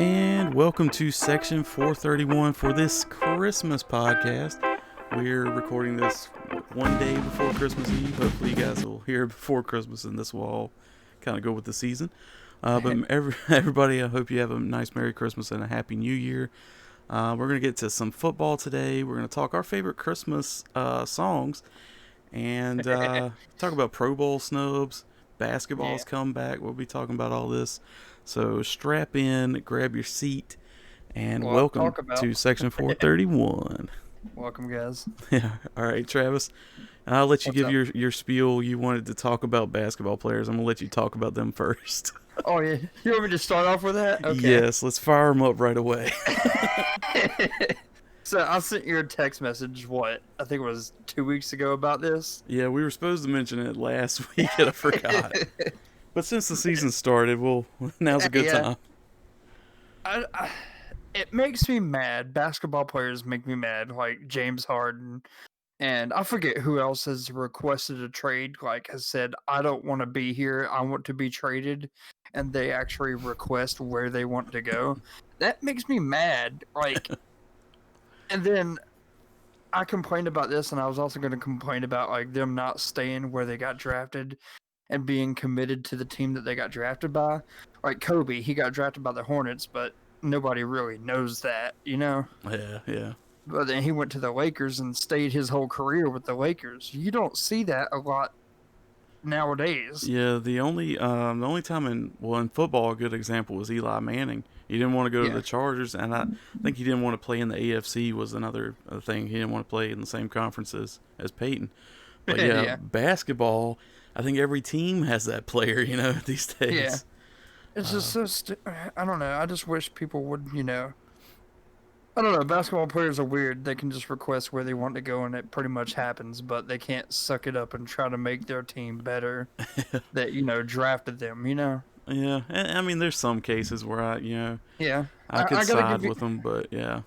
And welcome to section 431 for this Christmas podcast. We're recording this one day before Christmas Eve. Hopefully you guys will hear it before Christmas and this will all kind of go with the season. But everybody, I hope you have a nice Merry Christmas and a Happy New Year. We're going to get to some football today. We're going to talk our favorite Christmas songs and talk about Pro Bowl snubs. Basketball's come back. We'll be talking about all this. So strap in, grab your seat, and welcome to section 431. Welcome, guys. Yeah. All right, Travis. I'll let you What's give your spiel. You wanted to talk about basketball players. I'm going to let you talk about them first. Oh, yeah. You want me to start off with that? Okay. Yes, let's fire them up right away. So I sent you a text message, I think it was 2 weeks ago about this. Yeah, we were supposed to mention it last week, and I forgot. But since the season started, now's a good time. It makes me mad. Basketball players make me mad, like James Harden. And I forget who else has requested a trade, has said, I don't want to be here, I want to be traded. And they actually request where they want to go. That makes me mad. And then I complained about this, and I was also going to complain about them not staying where they got drafted and being committed to the team that they got drafted by. Like Kobe, he got drafted by the Hornets, but nobody really knows that, you know? Yeah. But then he went to the Lakers and stayed his whole career with the Lakers. You don't see that a lot nowadays. Yeah, the only time in football, a good example was Eli Manning. He didn't want to go to the Chargers, and I think he didn't want to play in the AFC was another thing. He didn't want to play in the same conferences as Peyton. But basketball, I think every team has that player, these days. Yeah. It's just so I don't know. I just wish people would, I don't know. Basketball players are weird. They can just request where they want to go, and it pretty much happens. But they can't suck it up and try to make their team better that drafted them. Yeah, I mean, there's some cases where I could side with them, but yeah.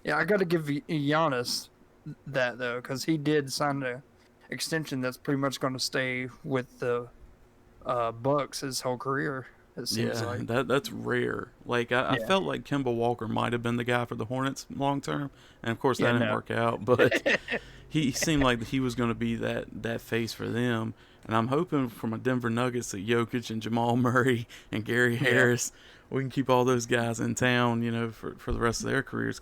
Yeah, I got to give Giannis that though, because he did sign an extension that's pretty much going to stay with the Bucks his whole career. It seems like that's rare. I felt like Kemba Walker might have been the guy for the Hornets long term, and of course that didn't work out. But he seemed like he was going to be that face for them. And I'm hoping for my Denver Nuggets that Jokic and Jamal Murray and Gary Harris, we can keep all those guys in town, for the rest of their careers.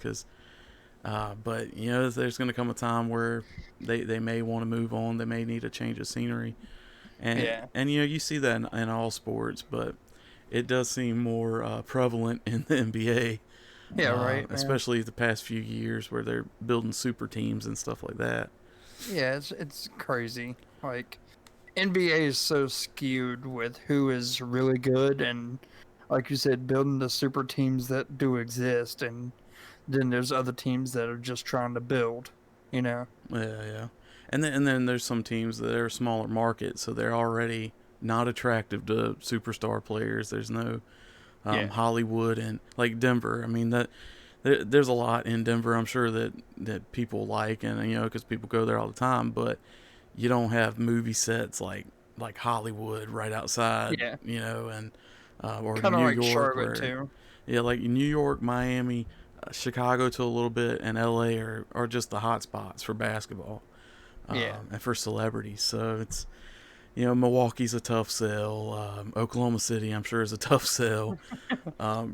But there's going to come a time where they may want to move on. They may need a change of scenery. And you see that in all sports, but it does seem more prevalent in the NBA. Yeah, right. Especially the past few years where they're building super teams and stuff like that. Yeah, it's crazy. NBA is so skewed with who is really good and, like you said, building the super teams that do exist, and then there's other teams that are just trying to build, Yeah. And then there's some teams that are smaller markets, so they're already not attractive to superstar players. There's no Hollywood and like Denver. I mean there's a lot in Denver. I'm sure that people like, and because people go there all the time. But you don't have movie sets like Hollywood right outside. And or kind of New like York, Charlotte too. Yeah, like New York, Miami, Chicago to a little bit, and LA are just the hot spots for basketball. And for celebrities. So it's, Milwaukee's a tough sell. Oklahoma City, I'm sure, is a tough sell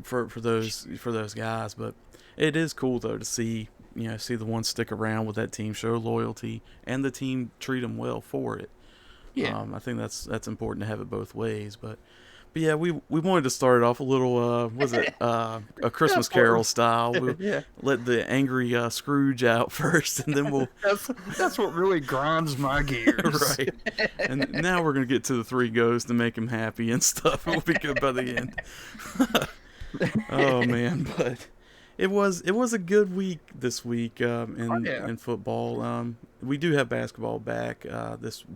for those guys. But it is cool though to see the ones stick around with that team, show loyalty, and the team treat them well for it. I think that's important to have it both ways. But yeah, we wanted to start it off a little, a Christmas Carol style. We'll let the angry Scrooge out first, and then we'll... That's what really grinds my gears. Right. And now we're going to get to the three ghosts to make him happy and stuff. We'll be good by the end. Oh, man. But it was a good week this week in football. We do have basketball back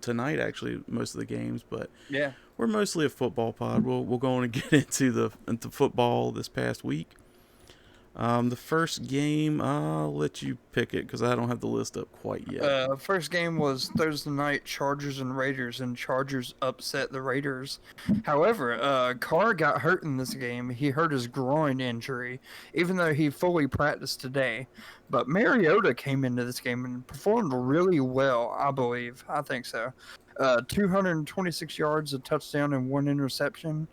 tonight, actually, most of the games, but... Yeah. We're mostly a football pod. We'll go on and get into football this past week. The first game, I'll let you pick it because I don't have the list up quite yet. First game was Thursday night, Chargers and Raiders, and Chargers upset the Raiders. However, Carr got hurt in this game. He hurt his groin injury, even though he fully practiced today. But Mariota came into this game and performed really well, I believe. I think so. 226 yards, a touchdown, and one interception.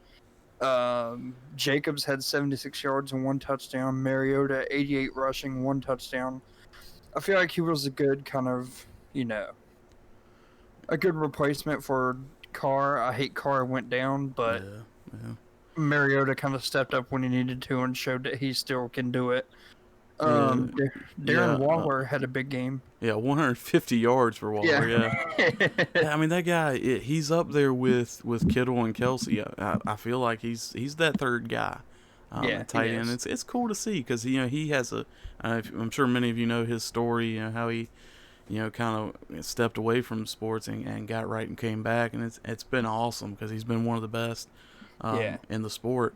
Jacobs had 76 yards and one touchdown. Mariota, 88 rushing, one touchdown. I feel like he was a good kind of, a good replacement for Carr. I hate Carr went down, but Yeah. Mariota kind of stepped up when he needed to and showed that he still can do it. Yeah. Darren Waller had a big game. Yeah, 150 yards for Waller. Yeah. Yeah, I mean that guy. He's up there with Kittle and Kelsey. I feel like he's that third guy. At tight end. It's cool to see because he has a. I'm sure many of you know his story. How he kind of stepped away from sports and got right and came back, and it's been awesome because he's been one of the best in the sport.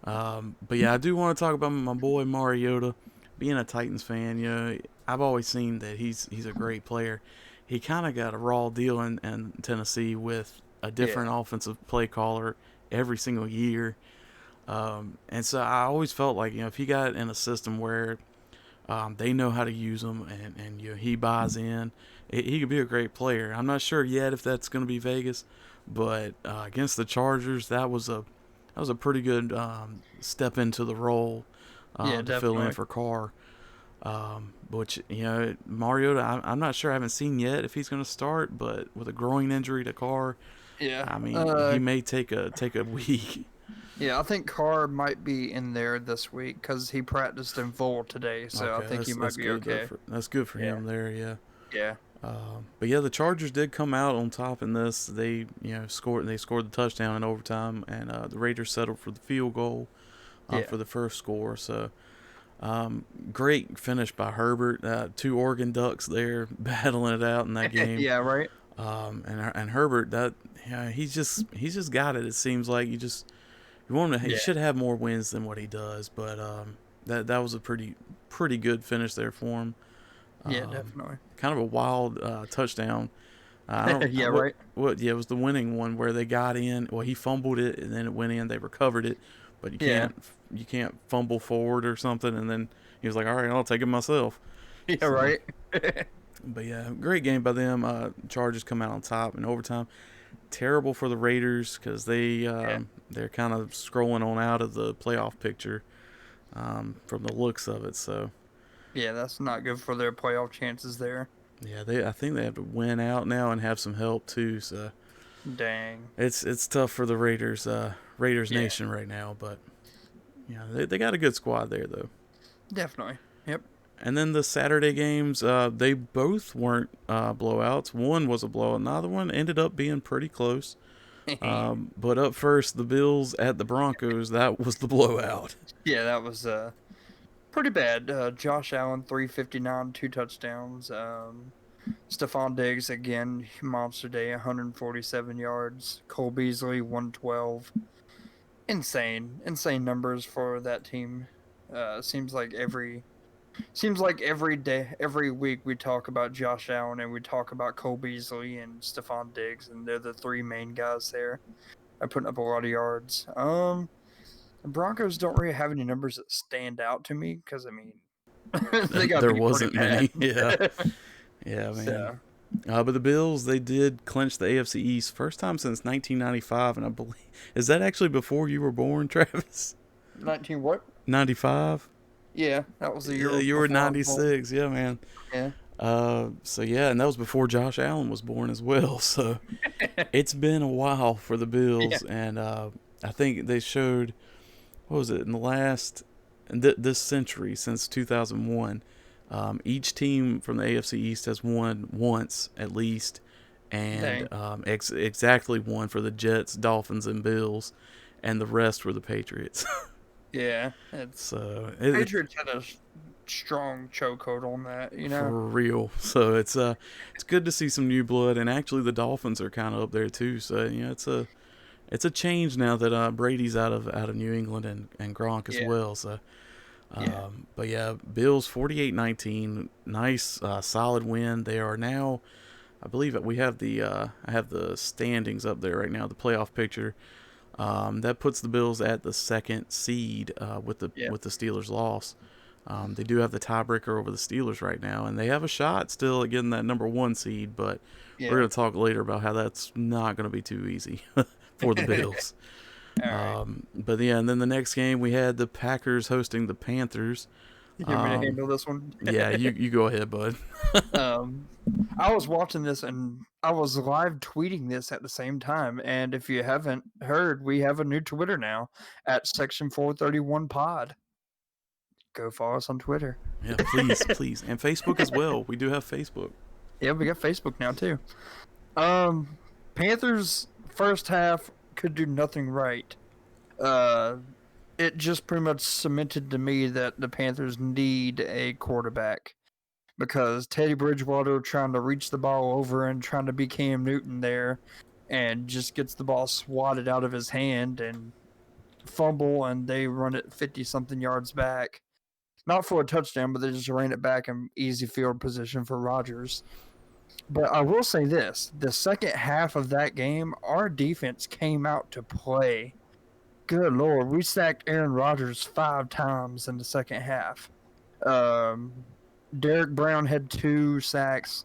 But yeah, I do want to talk about my boy Mariota. Being a Titans fan, I've always seen that he's a great player. He kind of got a raw deal in Tennessee with a different offensive play caller every single year. And so I always felt like, if he got in a system where they know how to use him and he buys in, he could be a great player. I'm not sure yet if that's going to be Vegas, but against the Chargers, that was a pretty good step into the role to fill in for Carr. Which Mariota, I'm not sure. I haven't seen yet if he's going to start, but with a groin injury to Carr, I mean he may take a week. Yeah, I think Carr might be in there this week because he practiced in full today, so okay, I think he might be okay. That's good for him there, yeah. Yeah. But yeah, the Chargers did come out on top in this. They scored the touchdown in overtime, and the Raiders settled for the field goal for the first score. So great finish by Herbert. Two Oregon Ducks there battling it out in that game. Yeah, right. And Herbert, he's just got it. It seems like he should have more wins than what he does, but that was a pretty good finish there for him. Yeah, definitely. Kind of a wild touchdown. Right. It was the winning one where they got in. Well, he fumbled it and then it went in. They recovered it, but you can't fumble forward or something. And then he was like, "All right, I'll take it myself." Yeah, right. But yeah, great game by them. Chargers come out on top in overtime. Terrible for the Raiders because they're kind of scrolling on out of the playoff picture from the looks of it. So yeah, that's not good for their playoff chances there. Yeah, I think they have to win out now and have some help too. So dang, it's tough for the Raiders Nation right now. But they got a good squad there though. Definitely. Yep. And then the Saturday games, they both weren't blowouts. One was a blowout. Another one ended up being pretty close. But up first, the Bills at the Broncos. That was the blowout. Yeah, that was pretty bad. Josh Allen, 359, 2 touchdowns. Stephon Diggs, again, monster day, 147 yards. Cole Beasley, 112. Insane numbers for that team. Seems like every day, every week we talk about Josh Allen and we talk about Cole Beasley and Stephon Diggs, and they're the three main guys there. They're putting up a lot of yards. The Broncos don't really have any numbers that stand out to me because, I mean, there wasn't many. Yeah, man. So. But the Bills, they did clinch the AFC East first time since 1995, and I believe is that actually before you were born, Travis? 19 what? 95. Yeah, that was the year. Yeah, you were 96. Yeah, man. Yeah. So yeah, and that was before Josh Allen was born as well. So it's been a while for the Bills, and I think they showed, what was it, in the last this century since 2001, each team from the AFC East has won once at least, and exactly one for the Jets, Dolphins, and Bills, and the rest were the Patriots. Yeah, Patriots had a strong chokehold on that, for real. So it's good to see some new blood, and actually the Dolphins are kind of up there too. So it's a change now that Brady's out of New England and Gronk as well. So Yeah. But yeah, Bills 48-19, nice solid win. They are now, I believe we have I have the standings up there right now, the playoff picture. That puts the Bills at the second seed Yeah. with the Steelers' loss. They do have the tiebreaker over the Steelers right now, and they have a shot still at getting that number one seed. But we're Yeah. going to talk later about how that's not going to be too easy for the Bills. All right. But yeah, and then the next game we had the Packers hosting the Panthers. You want me to Um, handle this one? yeah, you go ahead, bud. um, I was watching this and I was live tweeting this at the same time. And if you haven't heard, we have a new Twitter now at Section 431 Pod. Go follow us on Twitter. Yeah, please, please, and Facebook as well. We do have Facebook. Yeah, we got Facebook now too. Um, Panthers first half could do nothing right. Uh, it just pretty much cemented to me that the Panthers need a quarterback because Teddy Bridgewater trying to reach the ball over and trying to be Cam Newton there, and just gets the ball swatted out of his hand and fumble, and they run it 50 something yards back. Not for a touchdown, but they just ran it back in easy field position for Rodgers. But I will say this, the second half of that game, our defense came out to play. Good Lord, we sacked Aaron Rodgers 5 times in the second half. Um, Derek Brown had 2 sacks.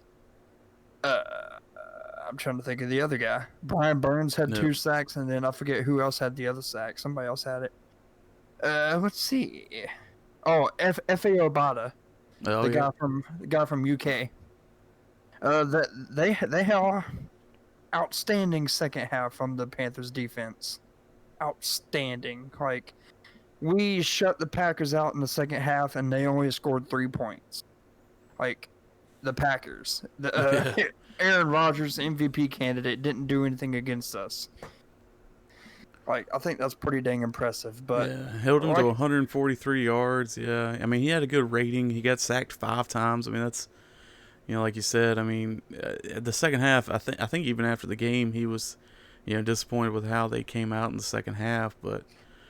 Uh, I'm trying to think of the other guy. Brian Burns had No. 2 sacks, and then I forget who else had the other sack. Somebody else had it. Let's see. Oh, F.A. Obata, Oh the yeah. guy from UK. That they had outstanding second half from the Panthers defense. Outstanding. Like, we shut the Packers out in the second half, and they only scored 3 points. Like, the Packers, Yeah. Aaron Rodgers, MVP candidate, didn't do anything against us. Like, I think that's pretty dang impressive. But Yeah, held him to like, 143 yards. Yeah, I mean he had a good rating. He got sacked 5 times. I mean that's, like you said. I mean the second half. I think even after the game he was, disappointed with how they came out in the second half. But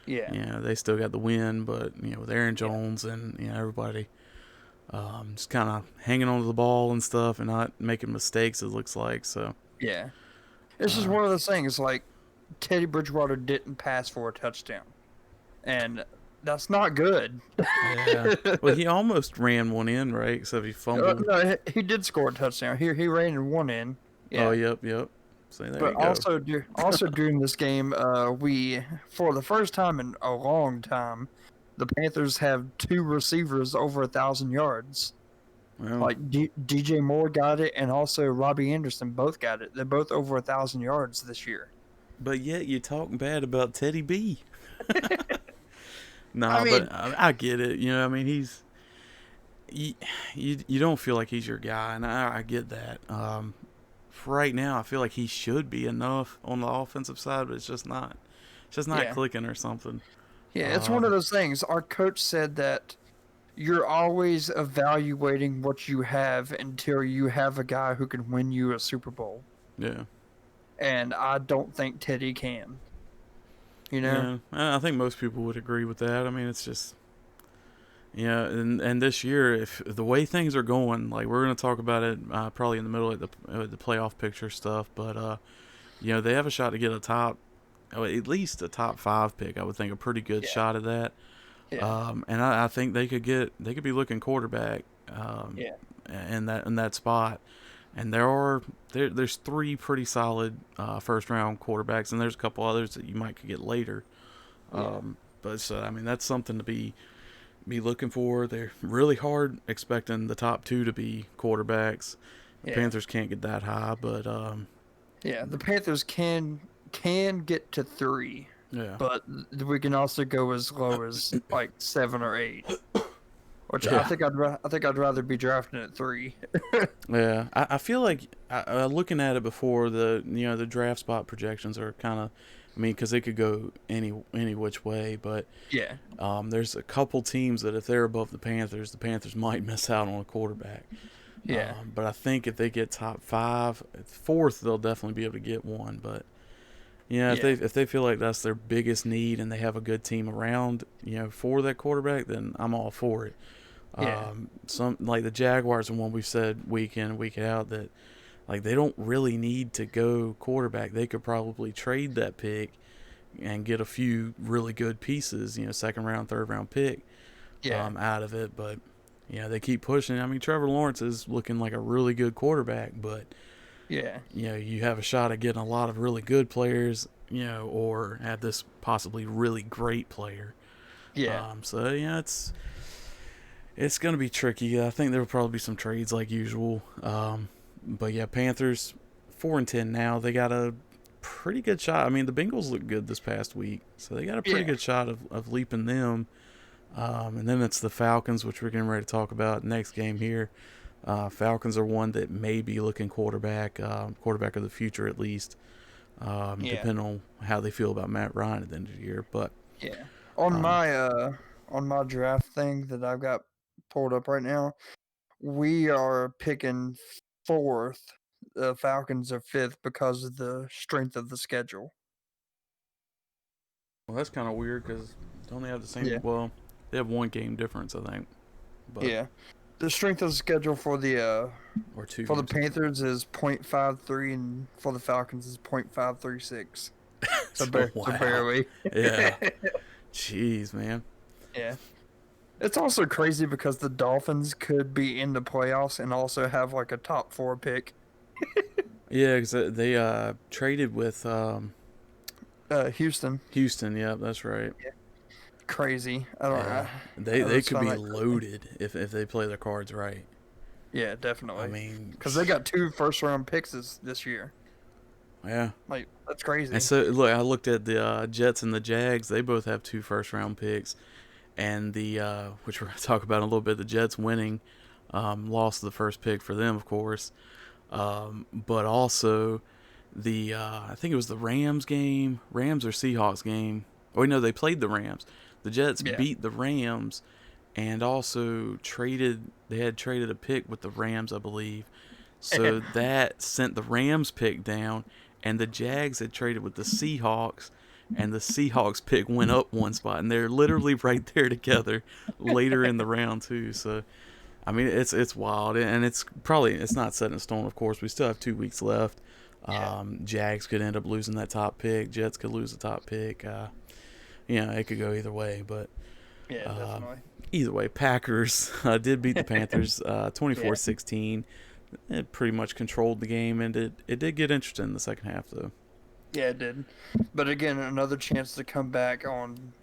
yeah, they still got the win. But with Aaron yeah, Jones and everybody, just kind of hanging onto the ball and stuff and not making mistakes. It looks like so. yeah. It's just Uh, one of those things. Like, Teddy Bridgewater didn't pass for a touchdown, and that's not good. yeah. Well, he almost ran one in, right? Except he fumbled. No, he did score a touchdown. He ran in one in. Oh, Yeah. yep, yep. So there But you go. also during this game, we, for the first time in a long time, the Panthers have 2 receivers over 1,000 yards. Well, Like, DJ Moore got it, and also Robbie Anderson both got it. They're both over 1,000 yards this year. but yet you talk bad about Teddy B. Nah, I mean, but I get it. I mean, you don't feel like he's your guy, and I get that. For right now, I feel like he should be enough on the offensive side, but it's just not. It's just not yeah, clicking or something. yeah. It's one of Um, those things. Our coach said that you're always evaluating what you have until you have a guy who can win you a Super Bowl. yeah, And I don't think Teddy can. You know? yeah. I think most people would agree with that. I mean, it's just. Yeah, and this year, if the way things are going, like we're gonna talk about it probably in the middle of the playoff picture stuff, but they have a shot to get at least a top 5 pick. I would think a pretty good Yeah. shot at that. Yeah. And I think they could be looking quarterback Yeah. in that spot. And there's 3 pretty solid first round quarterbacks, and there's a couple others that you might could get later. Yeah. But so I mean that's something to be looking for. They're really hard expecting the top 2 to be quarterbacks. The Yeah. Panthers can't get that high, but Yeah. The Panthers can get to 3, yeah, but we can also go as low as like 7 or 8. Which yeah, I think I'd rather be drafting at 3. yeah. I feel like looking at it before the draft spot projections are kind of. I mean, because they could go any which way, but Yeah. there's a couple teams that if they're above the Panthers might miss out on a quarterback. Yeah. But I think if they get top 5, 4th they'll definitely be able to get one. But Yeah, Yeah. if they feel like that's their biggest need and they have a good team around, for that quarterback, then I'm all for it. Yeah. Some like the Jaguars are one we've said week in week out that like they don't really need to go quarterback. They could probably trade that pick and get a few really good pieces, second round, third round pick, Yeah. out of it. But they keep pushing. I mean, Trevor Lawrence is looking like a really good quarterback, but Yeah. you have a shot at getting a lot of really good players, or have this possibly really great player. Yeah. So it's going to be tricky. I think there will probably be some trades like usual. But yeah, Panthers 4-10 now. They got a pretty good shot. I mean, the Bengals looked good this past week, so they got a pretty Yeah. good shot of leaping them. And then it's the Falcons, which we're getting ready to talk about next game here. Falcons are one that may be looking quarterback of the future at least, Yeah. depending on how they feel about Matt Ryan at the end of the year. But Yeah. On um, my draft thing that I've got pulled up right now, we are picking fourth. The Falcons are fifth because of the strength of the schedule. well, that's kind of weird because don't they have the same? Yeah. Well, they have one game difference, I think, but Yeah. The strength of the schedule or two for the games. Panthers is .53 and for the Falcons is .536. So So so wow, barely. yeah, jeez, man. Yeah. It's also crazy because the Dolphins could be in the playoffs and also have like a top 4 pick. Yeah, because they traded with Houston. Houston. Yeah, that's right. Yeah. Crazy. I don't. Yeah, I they just could find be that crazy. loaded if they play their cards right. Yeah, I definitely. mean, Because they got 2 first round picks this year. yeah. Like that's And crazy. so look, I looked at the Jets and the Jags. They both have 2 first round picks, and the which we're going to talk about in a little bit. The Jets winning, lost the first pick for them, of course, but also the I think it was the Rams or Seahawks game. Oh no, they played the Rams. The Jets Yeah. beat the Rams, and also traded. They had traded a pick with the Rams, I believe. So that sent the Rams pick down, and the Jags had traded with the Seahawks, and the Seahawks pick went up one spot, and they're literally right there together later in the round too. So I mean, it's wild, and it's not set in stone. Of course, we still have 2 weeks left. Yeah. Jags could end up losing that top pick. Jets could lose the top pick. It could go either way, but Yeah, uh, definitely. either way, Packers did beat the Panthers Yeah. 24-16. It pretty much controlled the game, and it did get interesting in the second half, though. Yeah, it did. But again, another chance to come back on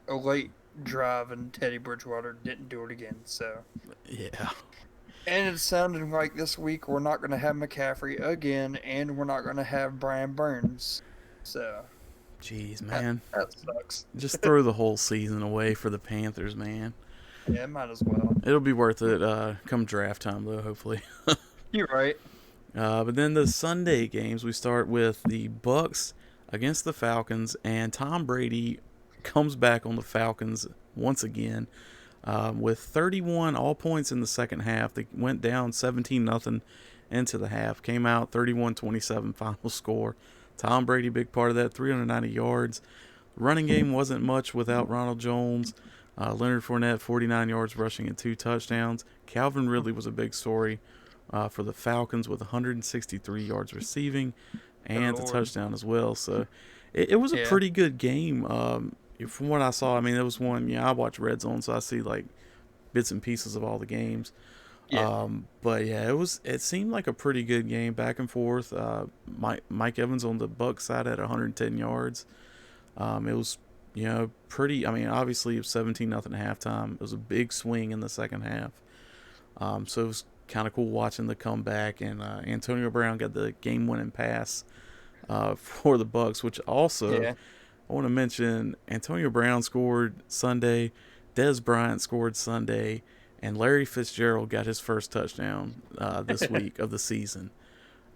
a late drive, and Teddy Bridgewater didn't do it again. So, Yeah. and it's sounding like this week we're not going to have McCaffrey again, and we're not going to have Brian Burns. So Jeez, that man. that sucks. Just throw the whole season away for the Panthers, man. Yeah, might as well. It'll be worth it come draft time, though, hopefully. You're right. But then the Sunday games, we start with the Bucks against the Falcons, and Tom Brady comes back on the Falcons once again with 31 all points in the second half. They went down 17-0 into the half, came out 31-27 final score. Tom Brady, big part of that, 390 yards. Running game wasn't much without Ronald Jones. Leonard Fournette, 49 yards rushing and 2 touchdowns. Calvin Ridley was a big story for the Falcons with 163 yards receiving Good and a Lord. touchdown as well. So it was a Yeah. pretty good game. From what I saw, I mean, it was one. Yeah, I watch Red Zone, so I see like bits and pieces of all the games. Yeah. But yeah, it seemed like a pretty good game, back and forth. Mike Evans on the Bucs side had 110 yards. It was pretty. I mean, obviously it was 17-0 at halftime. It was a big swing in the second half. So it was kind of cool watching the comeback, and Antonio Brown got the game-winning pass for the Bucs, which also Yeah. I want to mention Antonio Brown scored Sunday, Dez Bryant scored Sunday, and Larry Fitzgerald got his first touchdown this week of the season.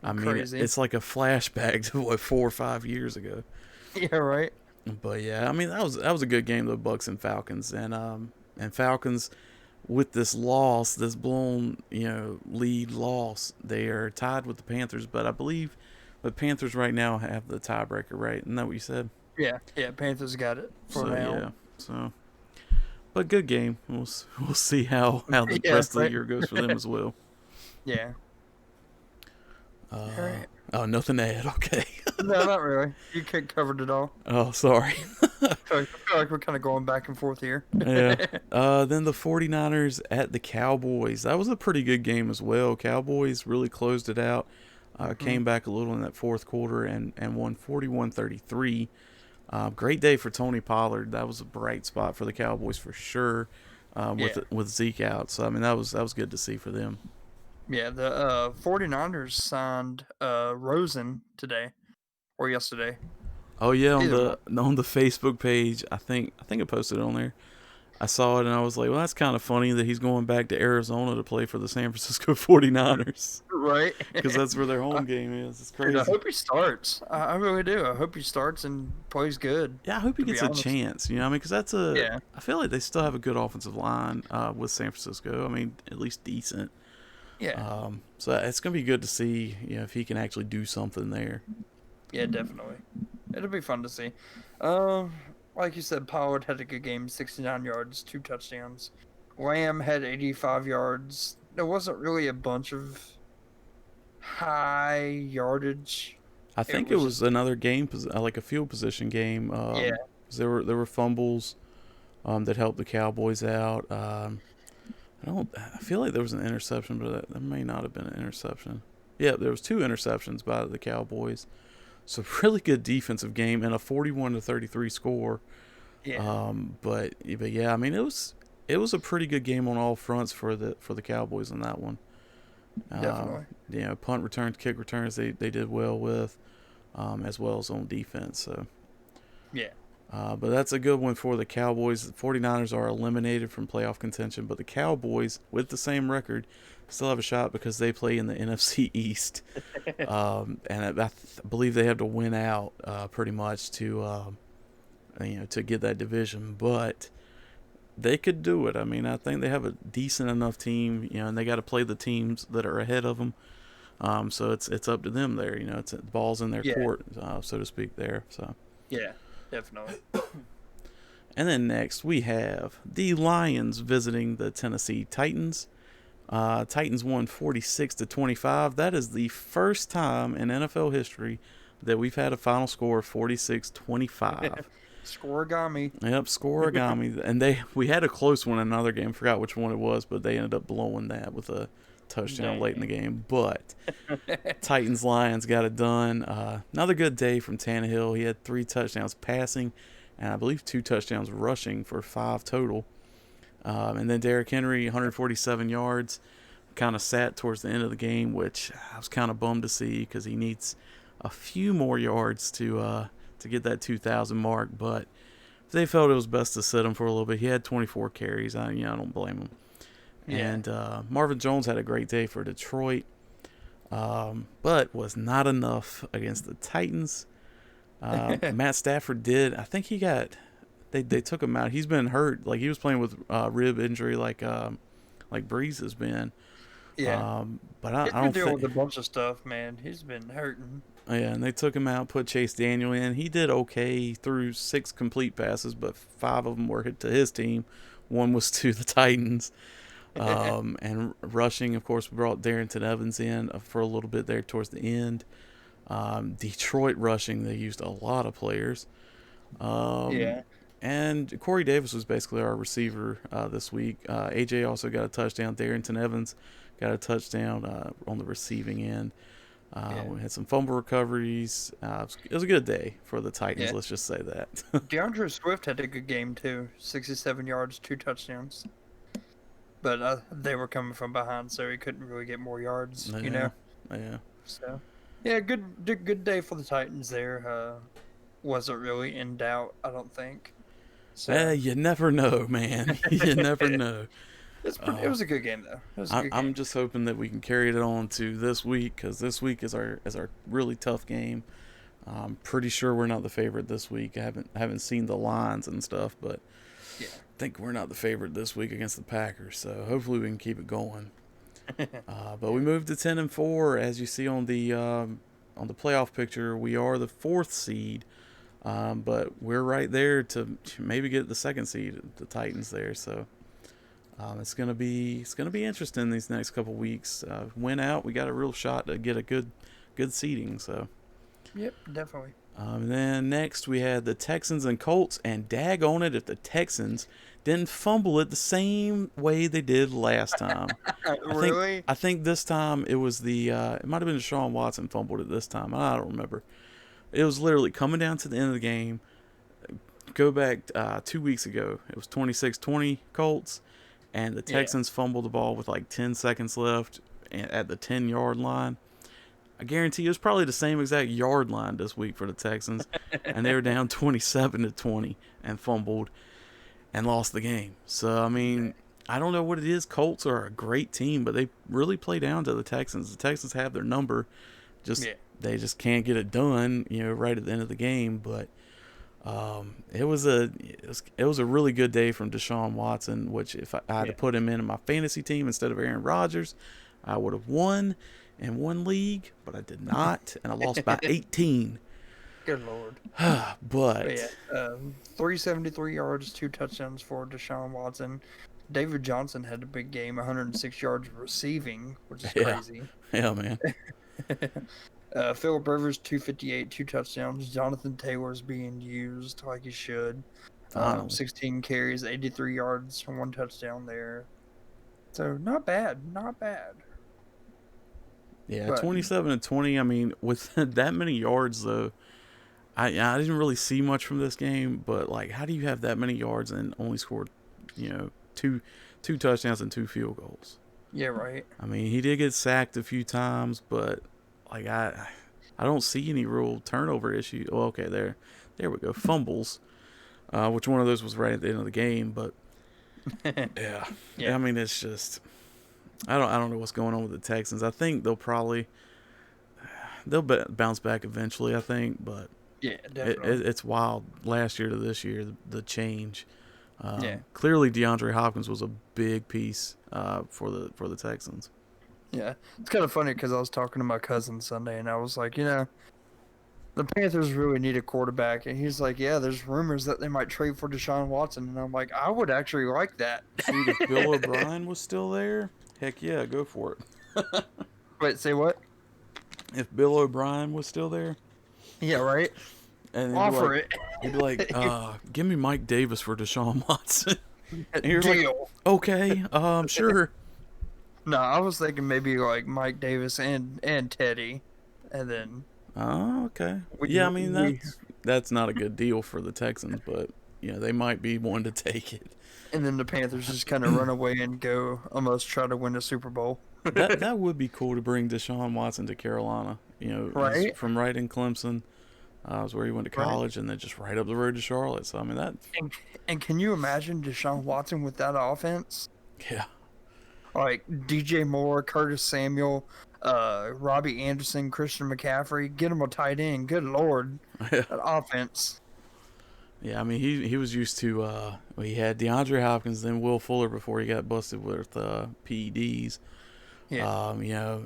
I mean, Crazy. it's like a flashback to what 4 or 5 years ago. Yeah. Right. But yeah, I mean that was a good game, the Bucks and Falcons, and Falcons with this loss, this blown lead loss, they are tied with the Panthers. But I believe But Panthers right now have the tiebreaker, right? Isn't that what you said? Yeah, Panthers got it for So now. yeah, so but good game. We'll see how the Yeah, rest of the right. year goes for them as well. Yeah. All right. Oh, nothing to add. Okay. No, not really. You covered it all. Oh, sorry. I feel like we're kind of going back and forth here. Yeah. Then the 49ers at the Cowboys. That was a pretty good game as well. Cowboys really closed it out. Mhm. Came back a little in that fourth quarter and won 41-33. Great day for Tony Pollard. That was a bright spot for the Cowboys for sure. Yeah. With Zeke out, so I mean that was good to see for them. Yeah, the 49ers signed Rosen today or yesterday. Oh yeah, Either one. on the Facebook page, I posted it on there. I saw it and I was like, well, that's kind of funny that he's going back to Arizona to play for the San Francisco 49ers Right. because that's where their home game is. It's Dude, I crazy. hope he starts. I really do. I hope he starts and plays good, Yeah, I hope he to be gets a honest. chance. You know, I mean, because Yeah. I feel like they still have a good offensive line with San Francisco. I mean, at least decent. Yeah. So it's gonna be good to see, you know, if he can actually do something there. Yeah, definitely. It'll be fun to see. Um, like you said, Pollard had a good game, 69 yards, 2 touchdowns. Lamb had 85 yards. There wasn't really a bunch of high yardage. I It think it was was just another game, like a field position game. yeah, 'Cause there were fumbles that helped the Cowboys out. I feel like there was an interception, but there may not have been an interception. Yeah, there was two interceptions by the Cowboys. So really good defensive game and a 41-33 score. yeah, But yeah, I mean it was a pretty good game on all fronts for the Cowboys in that one. definitely. You know, punt returns, kick returns, they did well with, as well as on defense. So, Yeah. but that's a good one for the Cowboys. The 49ers are eliminated from playoff contention, but the Cowboys, with the same record, still have a shot because they play in the NFC East. And I believe they have to win out pretty much to to get that division, but they could do it. I mean, I think they have a decent enough team, you know, and they got to play the teams that are ahead of them. So it's up to them there. You know, it's the ball's in their Yeah. court, so to speak. There. So, Yeah. Definitely. and then next we have the Lions visiting the Tennessee Titans. Titans won 46-25. That is the first time in NFL history that we've had a final score of 46-25. Scoregami. Yep, scoregami. And we had a close one in another game. Forgot which one it was, but they ended up blowing that with a touchdown late in the game. But Titans Lions got it done. Another good day from Tannehill. He had 3 touchdowns passing, and I believe 2 touchdowns rushing for 5 total. And then Derrick Henry, 147 yards, kind of sat towards the end of the game, which I was kind of bummed to see because he needs a few more yards to get that 2,000 mark. But they felt it was best to sit him for a little bit. He had 24 carries. I don't blame him. Yeah. And Marvin Jones had a great day for Detroit, but was not enough against the Titans. Matt Stafford did. I think he got. They took him out. He's been hurt. Like he was playing with rib injury, like Breeze has been. Yeah. But He's I been don't dealing think. with a bunch of stuff, man. He's been hurting. Yeah, and they took him out, put Chase Daniel in. He did okay. He threw 6 complete passes, but 5 of them were hit to his team. One was to the Titans. And rushing, of course, we brought Darrington Evans in for a little bit there towards the end. Detroit rushing, they used a lot of players. Yeah. And Corey Davis was basically our receiver this week. AJ also got a touchdown. Darrington Evans got a touchdown on the receiving end. We had some fumble recoveries. It was a good day for the Titans, Yeah. let's just say that. DeAndre Swift had a good game too. 67 yards, 2 touchdowns. But they were coming from behind, so he couldn't really get more yards. You know. Yeah. So yeah, good day for the Titans there. Wasn't really in doubt, I don't think. So You never know, man. You never know. it was a good game though. It was a good I'm game. just hoping that we can carry it on to this week because this week is our really tough game. I'm pretty sure we're not the favorite this week. I haven't seen the lines and stuff, but Yeah. I think we're not the favorite this week against the Packers. So hopefully we can keep it going. But we moved to 10-4, as you see on the on the playoff picture, we are the 4th seed, but we're right there to maybe get the 2nd seed, the Titans there. So it's gonna be interesting these next couple weeks. Win out, we got a real shot to get a good seeding. So. Yep, definitely. And then next we had the Texans and Colts, and daggone it if the Texans didn't fumble it the same way they did last time. Really? I think this time it was it might have been Deshaun Watson fumbled it this time. I don't remember. It was literally coming down to the end of the game. Go back 2 weeks ago. It was 26-20 Colts, and the Texans fumbled the ball with like 10 seconds left at the 10-yard line. I guarantee it was probably the same exact yard line this week for the Texans, and they were down 27-20 and fumbled and lost the game. So I mean, I don't know what it is. Colts are a great team, but they really play down to the Texans. The Texans have their number, they just can't get it done, right at the end of the game. But it was a really good day from Deshaun Watson. Which if I had to put him in my fantasy team instead of Aaron Rodgers, I would have won in one league, but I did not, and I lost by 18. Good Lord. But 373 yards, 2 touchdowns for Deshaun Watson. David Johnson had a big game, 106 yards receiving, which is crazy. Yeah, man. Philip Rivers, 258, 2 touchdowns. Jonathan Taylor's being used like he should. 16 carries, 83 yards, 1 touchdown there. So not bad. Yeah, 27-20. I mean, with that many yards, though, I didn't really see much from this game. But like, how do you have that many yards and only scored, two touchdowns and 2 field goals? Yeah, right. I mean, he did get sacked a few times, but like I don't see any real turnover issue. Oh, okay, there we go. Fumbles, which one of those was right at the end of the game. But yeah. I mean, it's just. I don't know what's going on with the Texans. I think they'll bounce back eventually. I think, but definitely. It's wild. Last year to this year, the change. Clearly, DeAndre Hopkins was a big piece for the Texans. Yeah, it's kind of funny because I was talking to my cousin Sunday, and I was like, the Panthers really need a quarterback, and he's like, yeah, there's rumors that they might trade for Deshaun Watson, and I'm like, I would actually like that. Dude, if Bill O'Brien was still there. Heck yeah, go for it. Wait, say what? If Bill O'Brien was still there. Yeah, right. And offer it. He'd be like, give me Mike Davis for Deshaun Watson. And you're Deal. Like, okay, sure. No, I was thinking maybe like Mike Davis and Teddy, and then. Oh, okay. I mean that's not a good deal for the Texans, but they might be wanting to take it. And then the Panthers just kind of run away and go almost try to win the Super Bowl. that would be cool to bring Deshaun Watson to Carolina. Right? From right in Clemson, was where he went to college, and then just right up the road to Charlotte. So I mean that. And can you imagine Deshaun Watson with that offense? Yeah. Like DJ Moore, Curtis Samuel, Robbie Anderson, Christian McCaffrey, get him a tight end. Good Lord, that offense. Yeah, I mean he was used to. He had DeAndre Hopkins, then Will Fuller before he got busted with PEDs. Yeah.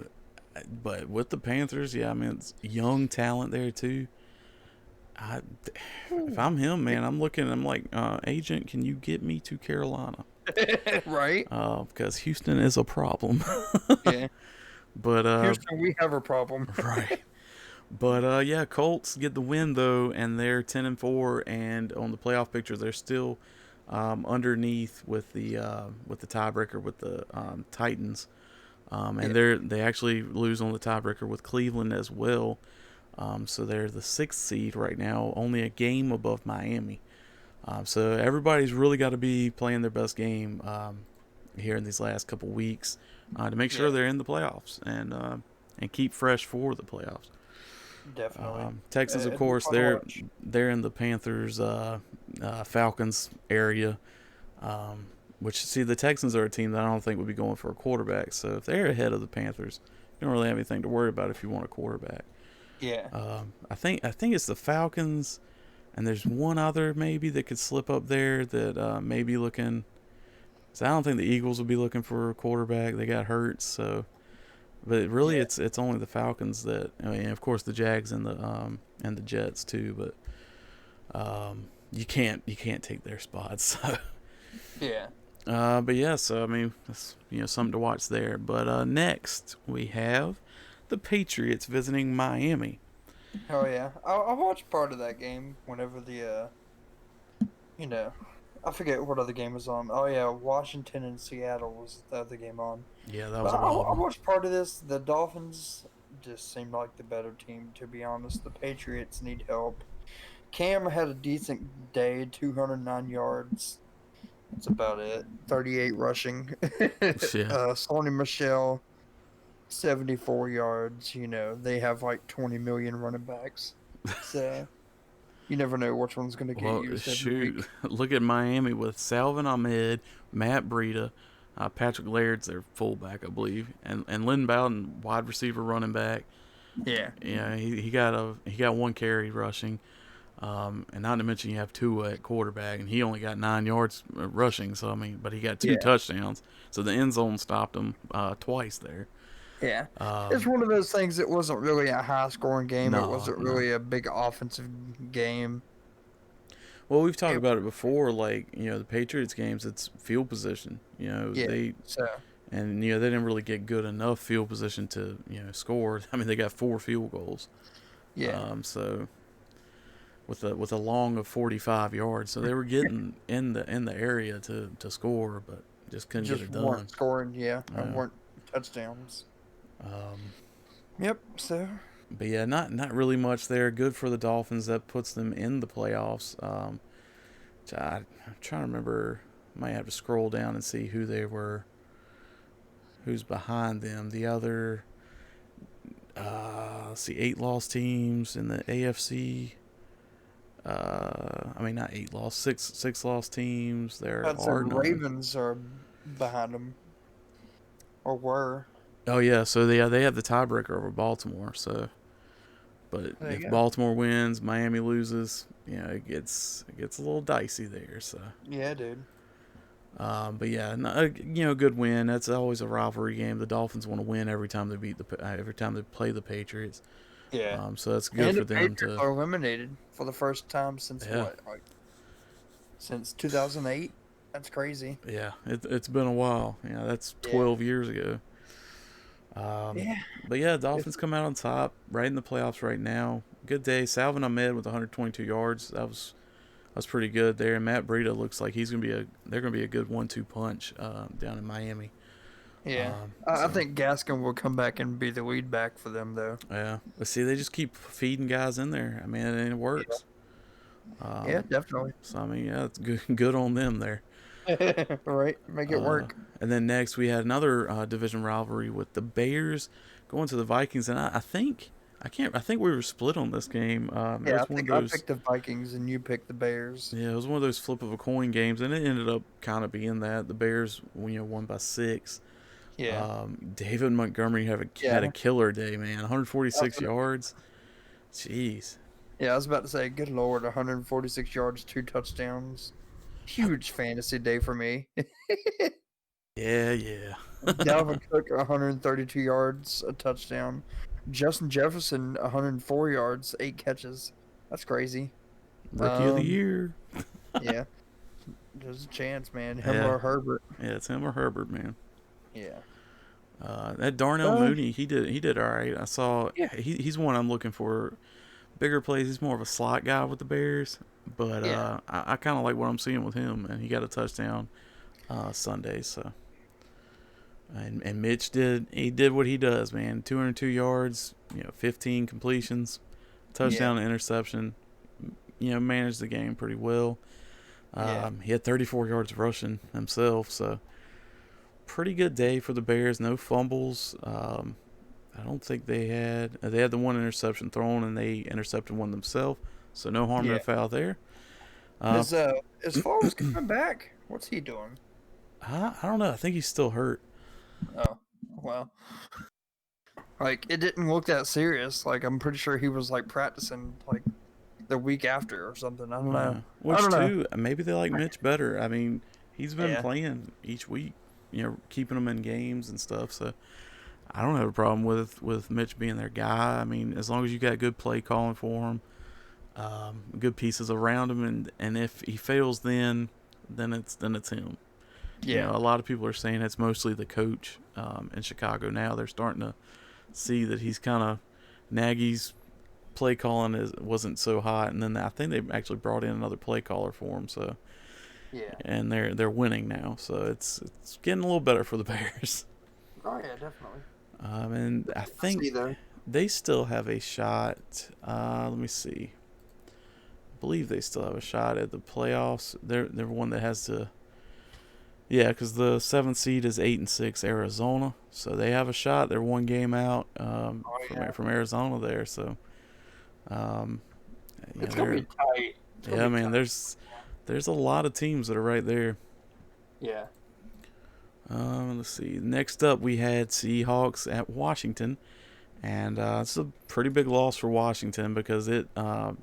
But with the Panthers, I mean it's young talent there too. If I'm him, man, I'm like, agent, can you get me to Carolina? Right. Because Houston is a problem. Yeah. But Houston, we have a problem. Right. But Colts get the win though, and they're 10-4, and on the playoff picture they're still underneath with the tiebreaker with the Titans, and they actually lose on the tiebreaker with Cleveland as well. So they're the 6th seed right now, only a game above Miami. So everybody's really got to be playing their best game here in these last couple weeks to make sure they're in the playoffs and keep fresh for the playoffs. Definitely. Texans, of course, they're in the Panthers, Falcons area. Which, see, the Texans are a team that I don't think would be going for a quarterback. So if they're ahead of the Panthers, you don't really have anything to worry about if you want a quarterback. Yeah. I think it's the Falcons, and there's one other maybe that could slip up there that may be looking. So I don't think the Eagles will be looking for a quarterback. They got hurt, so But really, Yeah. it's only the Falcons that, I mean, of course, the Jags and the Jets too. But you can't take their spots. So. Yeah. But yeah, so I mean, that's, something to watch there. But next we have the Patriots visiting Miami. Oh yeah. I watched part of that game whenever you know, I forget what other game was on. Oh yeah, Washington and Seattle was the other game on. Yeah, that was But a wild I one. watched part of this. The Dolphins just seemed like the better team, to be honest. The Patriots need help. Cam had a decent day, 209 yards. That's about it. 38 rushing. Yeah. Sony Michelle, 74 yards. They have like 20 million running backs. So you never know which one's going to get Well, used every shoot, week. look at Miami with Salvin Ahmed, Matt Breida, Patrick Laird's their fullback, I believe, and Lynn Bowden, wide receiver, running back. Yeah. Yeah, he got one carry rushing. And not to mention you have Tua at quarterback, and he only got 9 yards rushing. So I mean, but he got two Yeah. touchdowns. So the end zone stopped him twice there. Yeah. It's Um, one of those things that wasn't really a high scoring game. It no, wasn't no. really a big offensive game. Well, we've talked It, about it before. Like the Patriots games, it's field position. yeah. They So, and they didn't really get good enough field position to score. I mean, they got 4 field goals. yeah. So with a long of 45 yards, so they were getting in the area to score, but just couldn't get Just it weren't done. scoring, yeah, and Yeah. weren't touchdowns. Um, Yep. So, but yeah, not really much there. Good for the Dolphins. That puts them in the playoffs. I'm trying to remember. Might have to scroll down and see who they were. Who's behind them? The other, let's see, 8 loss teams in the AFC. I mean, not 8 loss, six loss teams. There I'd say are none. Ravens are behind them, or were. Oh yeah, so they have the tiebreaker over Baltimore. So, but There if you go. Baltimore wins, Miami loses, it gets a little dicey there. So, Yeah, dude. but yeah, good win. That's always a rivalry game. The Dolphins want to win every time they play the Patriots. Yeah. So that's good And the for them Patriots to. are eliminated for the first time since Yeah, what? Like since 2008? That's crazy. yeah. It's been a while. That's Yeah. 12 years ago. Um, Yeah. but yeah, It's, Dolphins come out on top, right in the playoffs right now. Good day. Salvin Ahmed with 122 yards. That was pretty good there. And Matt Breida looks like they're gonna be a good 1-2 punch down in Miami. yeah. Um, I so think Gaskin will come back and be the lead back for them, though. yeah, but see, they just keep feeding guys in there. I mean, and it works. Yeah, Um, definitely. so I mean, yeah, it's good on them there. Right. Make it Uh, work. and then next we had another division rivalry with the Bears going to the Vikings, and I think I can't. I think we were split on this game. It Yeah, I was one of think I those. picked the Vikings and you picked the Bears. Yeah, it was one of those flip of a coin games, and it ended up kind of being that the Bears, won by 6. Yeah. David Montgomery had a Yeah. killer day, man. I was 146 gonna, yards. Jeez. yeah, I was about to say, good lord, 146 yards, 2 touchdowns. Huge fantasy day for me. Yeah, yeah. Dalvin Cook, 132 yards, a touchdown. Justin Jefferson, 104 yards, 8 catches. That's crazy. Rookie of the Um, year. yeah, there's a chance, man. Him Yeah, or Herbert. yeah. It's him or Herbert, man. Yeah. That Darnell Uh, Mooney, he did all right. I saw yeah, he's one I'm looking for bigger plays. He's more of a slot guy with the Bears, but yeah, I kind of like what I'm seeing with him, and he got a touchdown Sunday. So, and Mitch did what he does, man. 202 yards, 15 completions, yeah, touchdown, and interception. Managed the game pretty well. yeah, He had 34 yards rushing himself, so pretty good day for the Bears. No fumbles. I don't think they had the one interception thrown, and they intercepted one themselves. So no harm, no yeah. foul there. Uh, Is Flores coming back? What's he doing? I don't know. I think he's still hurt. Oh, well. Like, it didn't look that serious. Like, I'm pretty sure he was, like, practicing, like, the week after or something. I don't know. I Which don't know. too, maybe they like Mitch better. I mean, he's been Yeah. playing each week, keeping them in games and stuff. So I don't have a problem with Mitch being their guy. I mean, as long as you got good play calling for him, good pieces around him, and if he fails, then it's him. You know, Yeah. a lot of people are saying it's mostly the coach in Chicago now. They're starting to see that he's kind of Nagy's play calling wasn't so hot, and then I think they actually brought in another play caller for him. So, Yeah. and they're winning now, so it's getting a little better for the Bears. Oh yeah, definitely. And I I think see though. they still have a shot. Let me see. I believe they still have a shot at the playoffs. They're one that has to. Yeah, because the seventh seed is 8-6 Arizona, so they have a shot. They're one game out Oh yeah. from Arizona there. So, um, It's gonna they're be tight. It's gonna yeah. I be mean, tight. there's a lot of teams that are right there. Yeah. Let's see. Next up, we had Seahawks at Washington, and it's a pretty big loss for Washington because I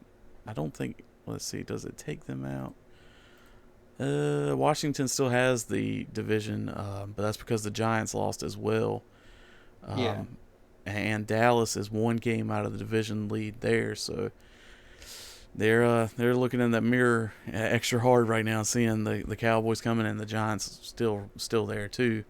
don't think. Let's see. Does it take them out? Washington still has the division, but that's because the Giants lost as well. Yeah. Um, and Dallas is one game out of the division lead there, so they're looking in that mirror extra hard right now, seeing the Cowboys coming and the Giants still there too.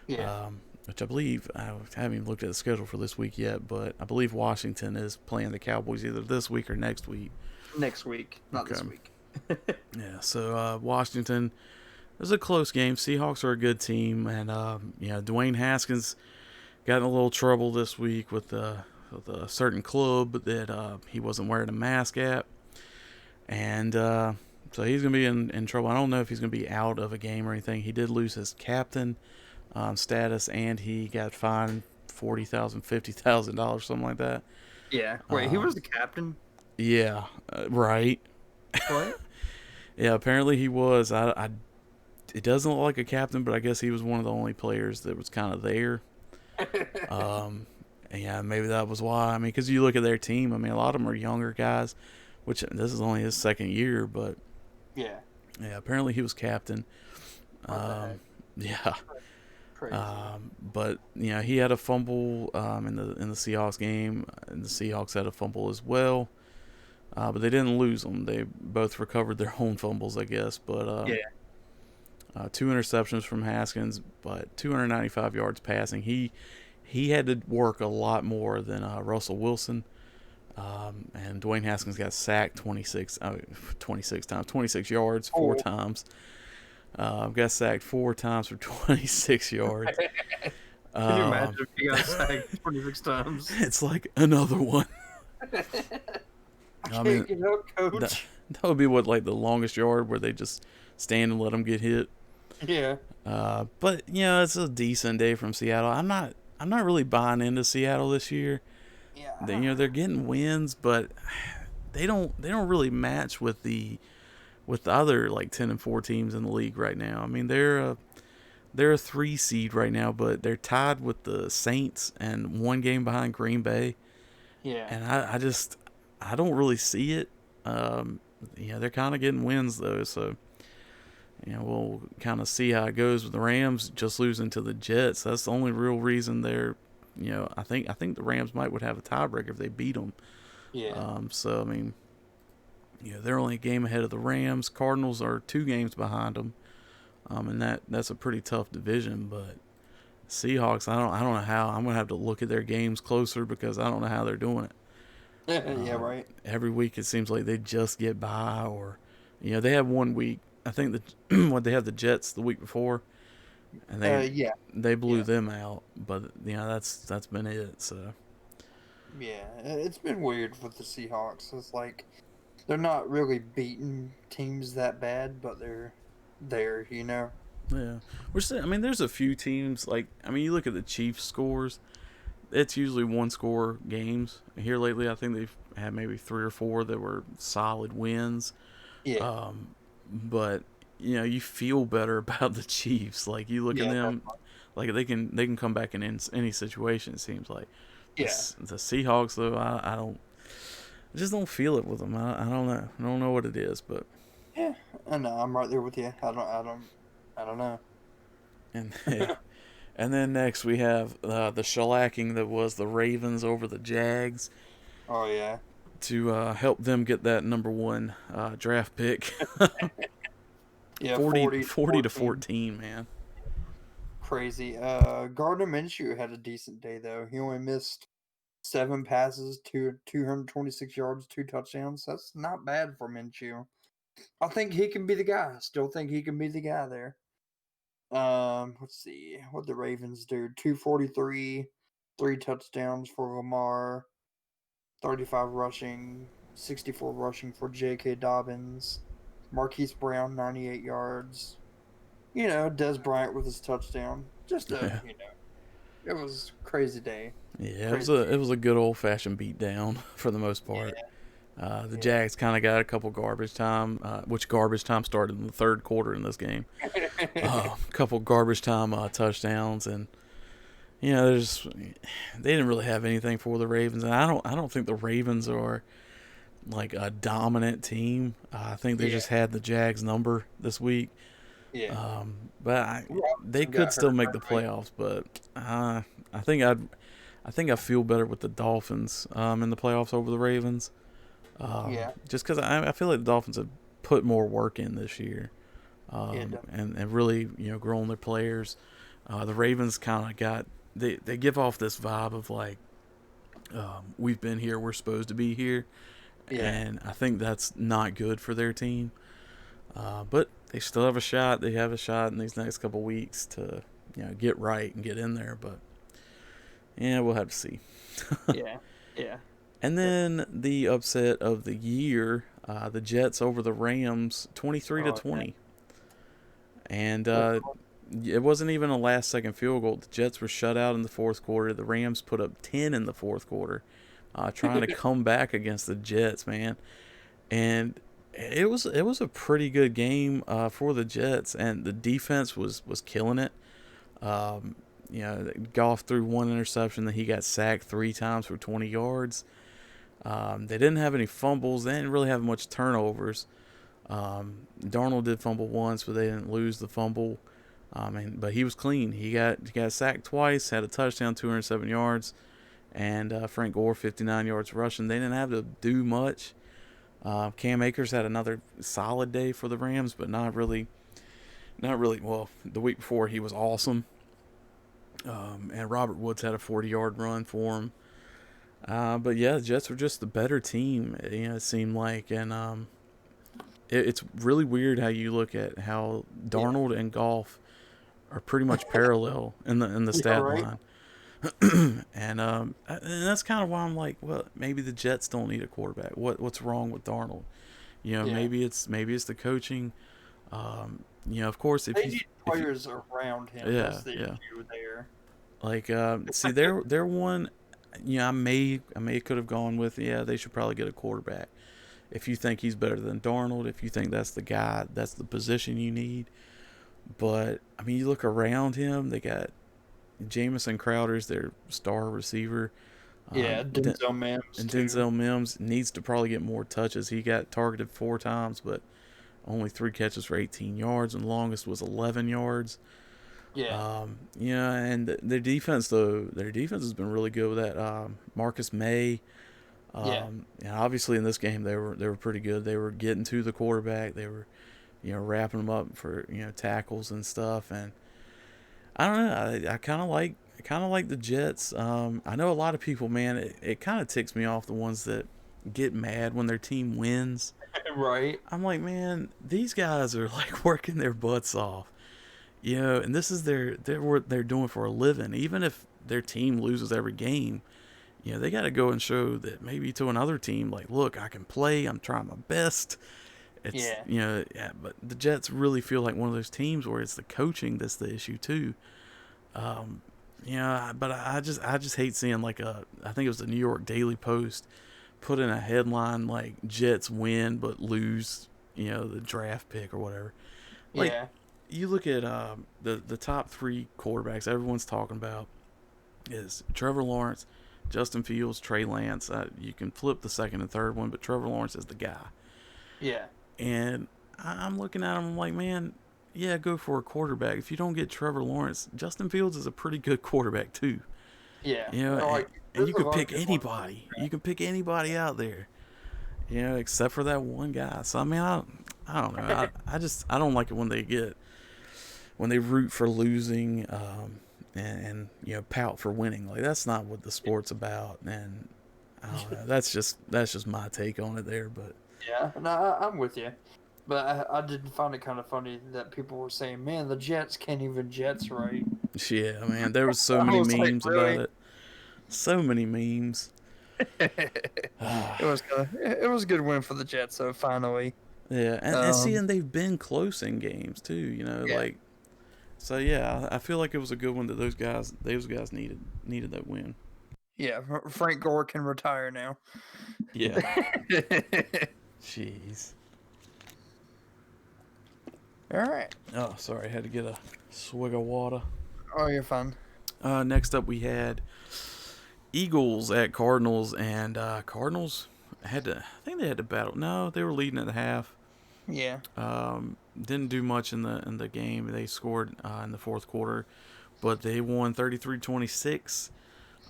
Yeah. Which I believe I haven't even looked at the schedule for this week yet, but I believe Washington is playing the Cowboys either this week or next week. Next week, not Okay. this week. Yeah, so Washington, it was a close game. Seahawks are a good team, and Dwayne Haskins got in a little trouble this week with a certain club that he wasn't wearing a mask at, and so he's gonna be in trouble. I don't know if he's gonna be out of a game or anything. He did lose his captain status, and he got fined $40,000, $50,000, something like that. Yeah. Wait, he Um, was the captain. yeah, right. What? Yeah, apparently he was. It doesn't look like a captain, but I guess he was one of the only players that was kind of there. Um, and yeah, maybe that was why. I mean, because you look at their team. I mean, a lot of them are younger guys, which this is only his second year, but Yeah. yeah, apparently he was captain. What the heck? Yeah. Crazy. But he had a fumble in the Seahawks game, and the Seahawks had a fumble as well. But they didn't lose them. They both recovered their own fumbles, I guess. But Yeah. two interceptions from Haskins, but 295 yards passing. He had to work a lot more than Russell Wilson. And Dwayne Haskins got sacked 26 times, 26 yards, four Oh. times. Got sacked four times for 26 yards. Can you imagine if he got sacked 26 times? It's like another one. I I can't mean, get up, coach. that would be what, like the longest yard where they just stand and let them get hit. Yeah. But it's a decent day from Seattle. I'm not really buying into Seattle this year. Yeah. They're getting wins, but they don't really match with the other like 10-4 teams in the league right now. I mean, they're a 3 seed right now, but they're tied with the Saints and one game behind Green Bay. Yeah. And I don't really see it. They're kind of getting wins though, so we'll kind of see how it goes with the Rams just losing to the Jets. That's the only real reason they're. I think the Rams would have a tiebreaker if they beat them. Yeah. So I mean, they're only a game ahead of the Rams. Cardinals are 2 games behind them, and that's a pretty tough division. But Seahawks, I don't know how. I'm gonna have to look at their games closer because I don't know how they're doing it. Yeah, right. Every week it seems like they just get by, or they have one week. I think that what they have the Jets the week before, and Yeah. they blew Yeah. them out. But that's been it. So Yeah. It's been weird with the Seahawks. It's like they're not really beating teams that bad, but they're there, you know? yeah, I mean, there's a few teams like you look at the Chiefs scores. It's usually one score games. Here lately, I think they've had maybe 3 or 4 that were solid wins. Yeah. But you feel better about the Chiefs. Like you look at Yeah. them, like they can come back in any situation. It seems like the, Yeah. the Seahawks though, I just don't feel it with them. I don't know. I don't know what it is, but Yeah. I know. I'm right there with you. I don't know. and And then next we have the shellacking that was the Ravens over the Jags Oh yeah. to help them get that number one draft pick. Yeah, 40, 40 to 40 to 14. 14, man. Crazy. Gardner Minshew had a decent day though. He only missed 7 passes, 226 yards, 2 touchdowns. That's not bad for Minshew. I think he can be the guy. Still think he can be the guy there. Let's see what the Ravens do. 243, 3 touchdowns for Lamar, 35 rushing, 64 rushing for J.K. Dobbins, Marquise Brown 98 yards. Des Bryant with his touchdown. Just Yeah. it was crazy day. Yeah, Crazy. it was a good old fashioned beat down for the most part. The Jags kind of got a couple garbage time, which garbage time started in the third quarter in this game. Yeah. A couple garbage time touchdowns, and they didn't really have anything for the Ravens, and I don't think the Ravens are like a dominant team. I think they Yeah. just had the Jags number this week. Yeah. But they Robinson could got still hurt make right the away. playoffs. But I think I think I feel better with the Dolphins in the playoffs over the Ravens. Yeah. Just because I feel like the Dolphins have put more work in this year, Yeah. Definitely. and really grown their players. The Ravens kind of got they give off this vibe of like we've been here, we're supposed to be here, Yeah. and I think that's not good for their team. But they still have a shot. They have a shot in these next couple weeks to get right and get in there. But yeah, we'll have to see. Yeah. Yeah. And then the upset of the year, the Jets over the Rams, 23 to Oh, yeah. 20, and That's it wasn't even a last second field goal. The Jets were shut out in the fourth quarter. The Rams put up 10 in the fourth quarter, trying to come back against the Jets, man. And it was a pretty good game for the Jets, and the defense was killing it. Um, Goff threw one interception, that he got sacked 3 times for 20 yards. They didn't have any fumbles. They didn't really have much turnovers. Darnold did fumble once, but they didn't lose the fumble. But he was clean. He got sacked twice, had a touchdown, 207 yards, and Frank Gore 59 yards rushing. They didn't have to do much. Cam Akers had another solid day for the Rams, but not really. Not really. Well, the week before he was awesome. And Robert Woods had a 40-yard run for him. But yeah, the Jets were just the better team. It seemed like, and it's really weird how you look at how yeah. Darnold and Goff are pretty much parallel in the Yeah. stat Right. line. And that's kind of why I'm like, well, maybe the Jets don't need a quarterback. What's wrong with Darnold? Yeah. Maybe it's the coaching. Of course, They need if you players around him. yeah That's the yeah issue there. like see they're one. I may could have gone with, yeah, they should probably get a quarterback. If you think he's better than Darnold, if you think that's the guy, that's the position you need. But I mean, you look around him, they got Jamison Crowder's their star receiver. Yeah. Den- Denzel Mims and too. Denzel Mims needs to probably get more touches. He got targeted 4 times, but only 3 catches for 18 yards, and longest was 11 yards. Yeah. And their defense has been really good with that. Marcus May, Yeah. and obviously in this game they were pretty good. They were getting to the quarterback. They were, wrapping them up for tackles and stuff. And I don't know. I kind of like the Jets. I know a lot of people, man. It kind of ticks me off, the ones that get mad when their team wins. Right. I'm like, man, these guys are like working their butts off, and this is their what they're doing for a living. Even if their team loses every game, they got to go and show that maybe to another team, like, look, I can play. I'm trying my best. It's Yeah. yeah, but the Jets really feel like one of those teams where it's the coaching that's the issue too. Um, but I just hate seeing like I think it was the New York Daily Post put in a headline like Jets win but lose, the draft pick or whatever. Like, Yeah. you look at the top 3 quarterbacks everyone's talking about is Trevor Lawrence, Justin Fields, Trey Lance. You can flip the second and third one, but Trevor Lawrence is the guy. Yeah. And I'm looking at him, I'm like, man, yeah, go for a quarterback. If you don't get Trevor Lawrence, Justin Fields is a pretty good quarterback too. Yeah, You know, like and there's you a could lot of pick good ones in this anybody. You draft. can pick anybody out there. You know, except for that one guy. So I mean, I don't know. I don't like it when they root for losing, and you know pout for winning. Like that's not what the sport's about. And I don't know. That's just my take on it there. But Yeah, no, I'm with you. But I did find it kind of funny that people were saying, "Man, the Jets can't even Jets right." yeah, man, there was so I many was like, memes about "Really?" it. So many memes. It was a good win for the Jets. So finally, Yeah, and um, seeing they've been close in games too. You know, yeah, like so. Yeah, I feel like it was a good one that those guys needed that win. yeah. Frank Gore can retire now. Yeah. Jeez. All right. Oh, sorry, I had to get a swig of water. Oh, you're fine. Next up, we had Eagles at Cardinals, and Cardinals had to. I think they had to battle. No, they were leading at the half. Yeah, Didn't do much in the game. They scored in the fourth quarter, but they won 33-26.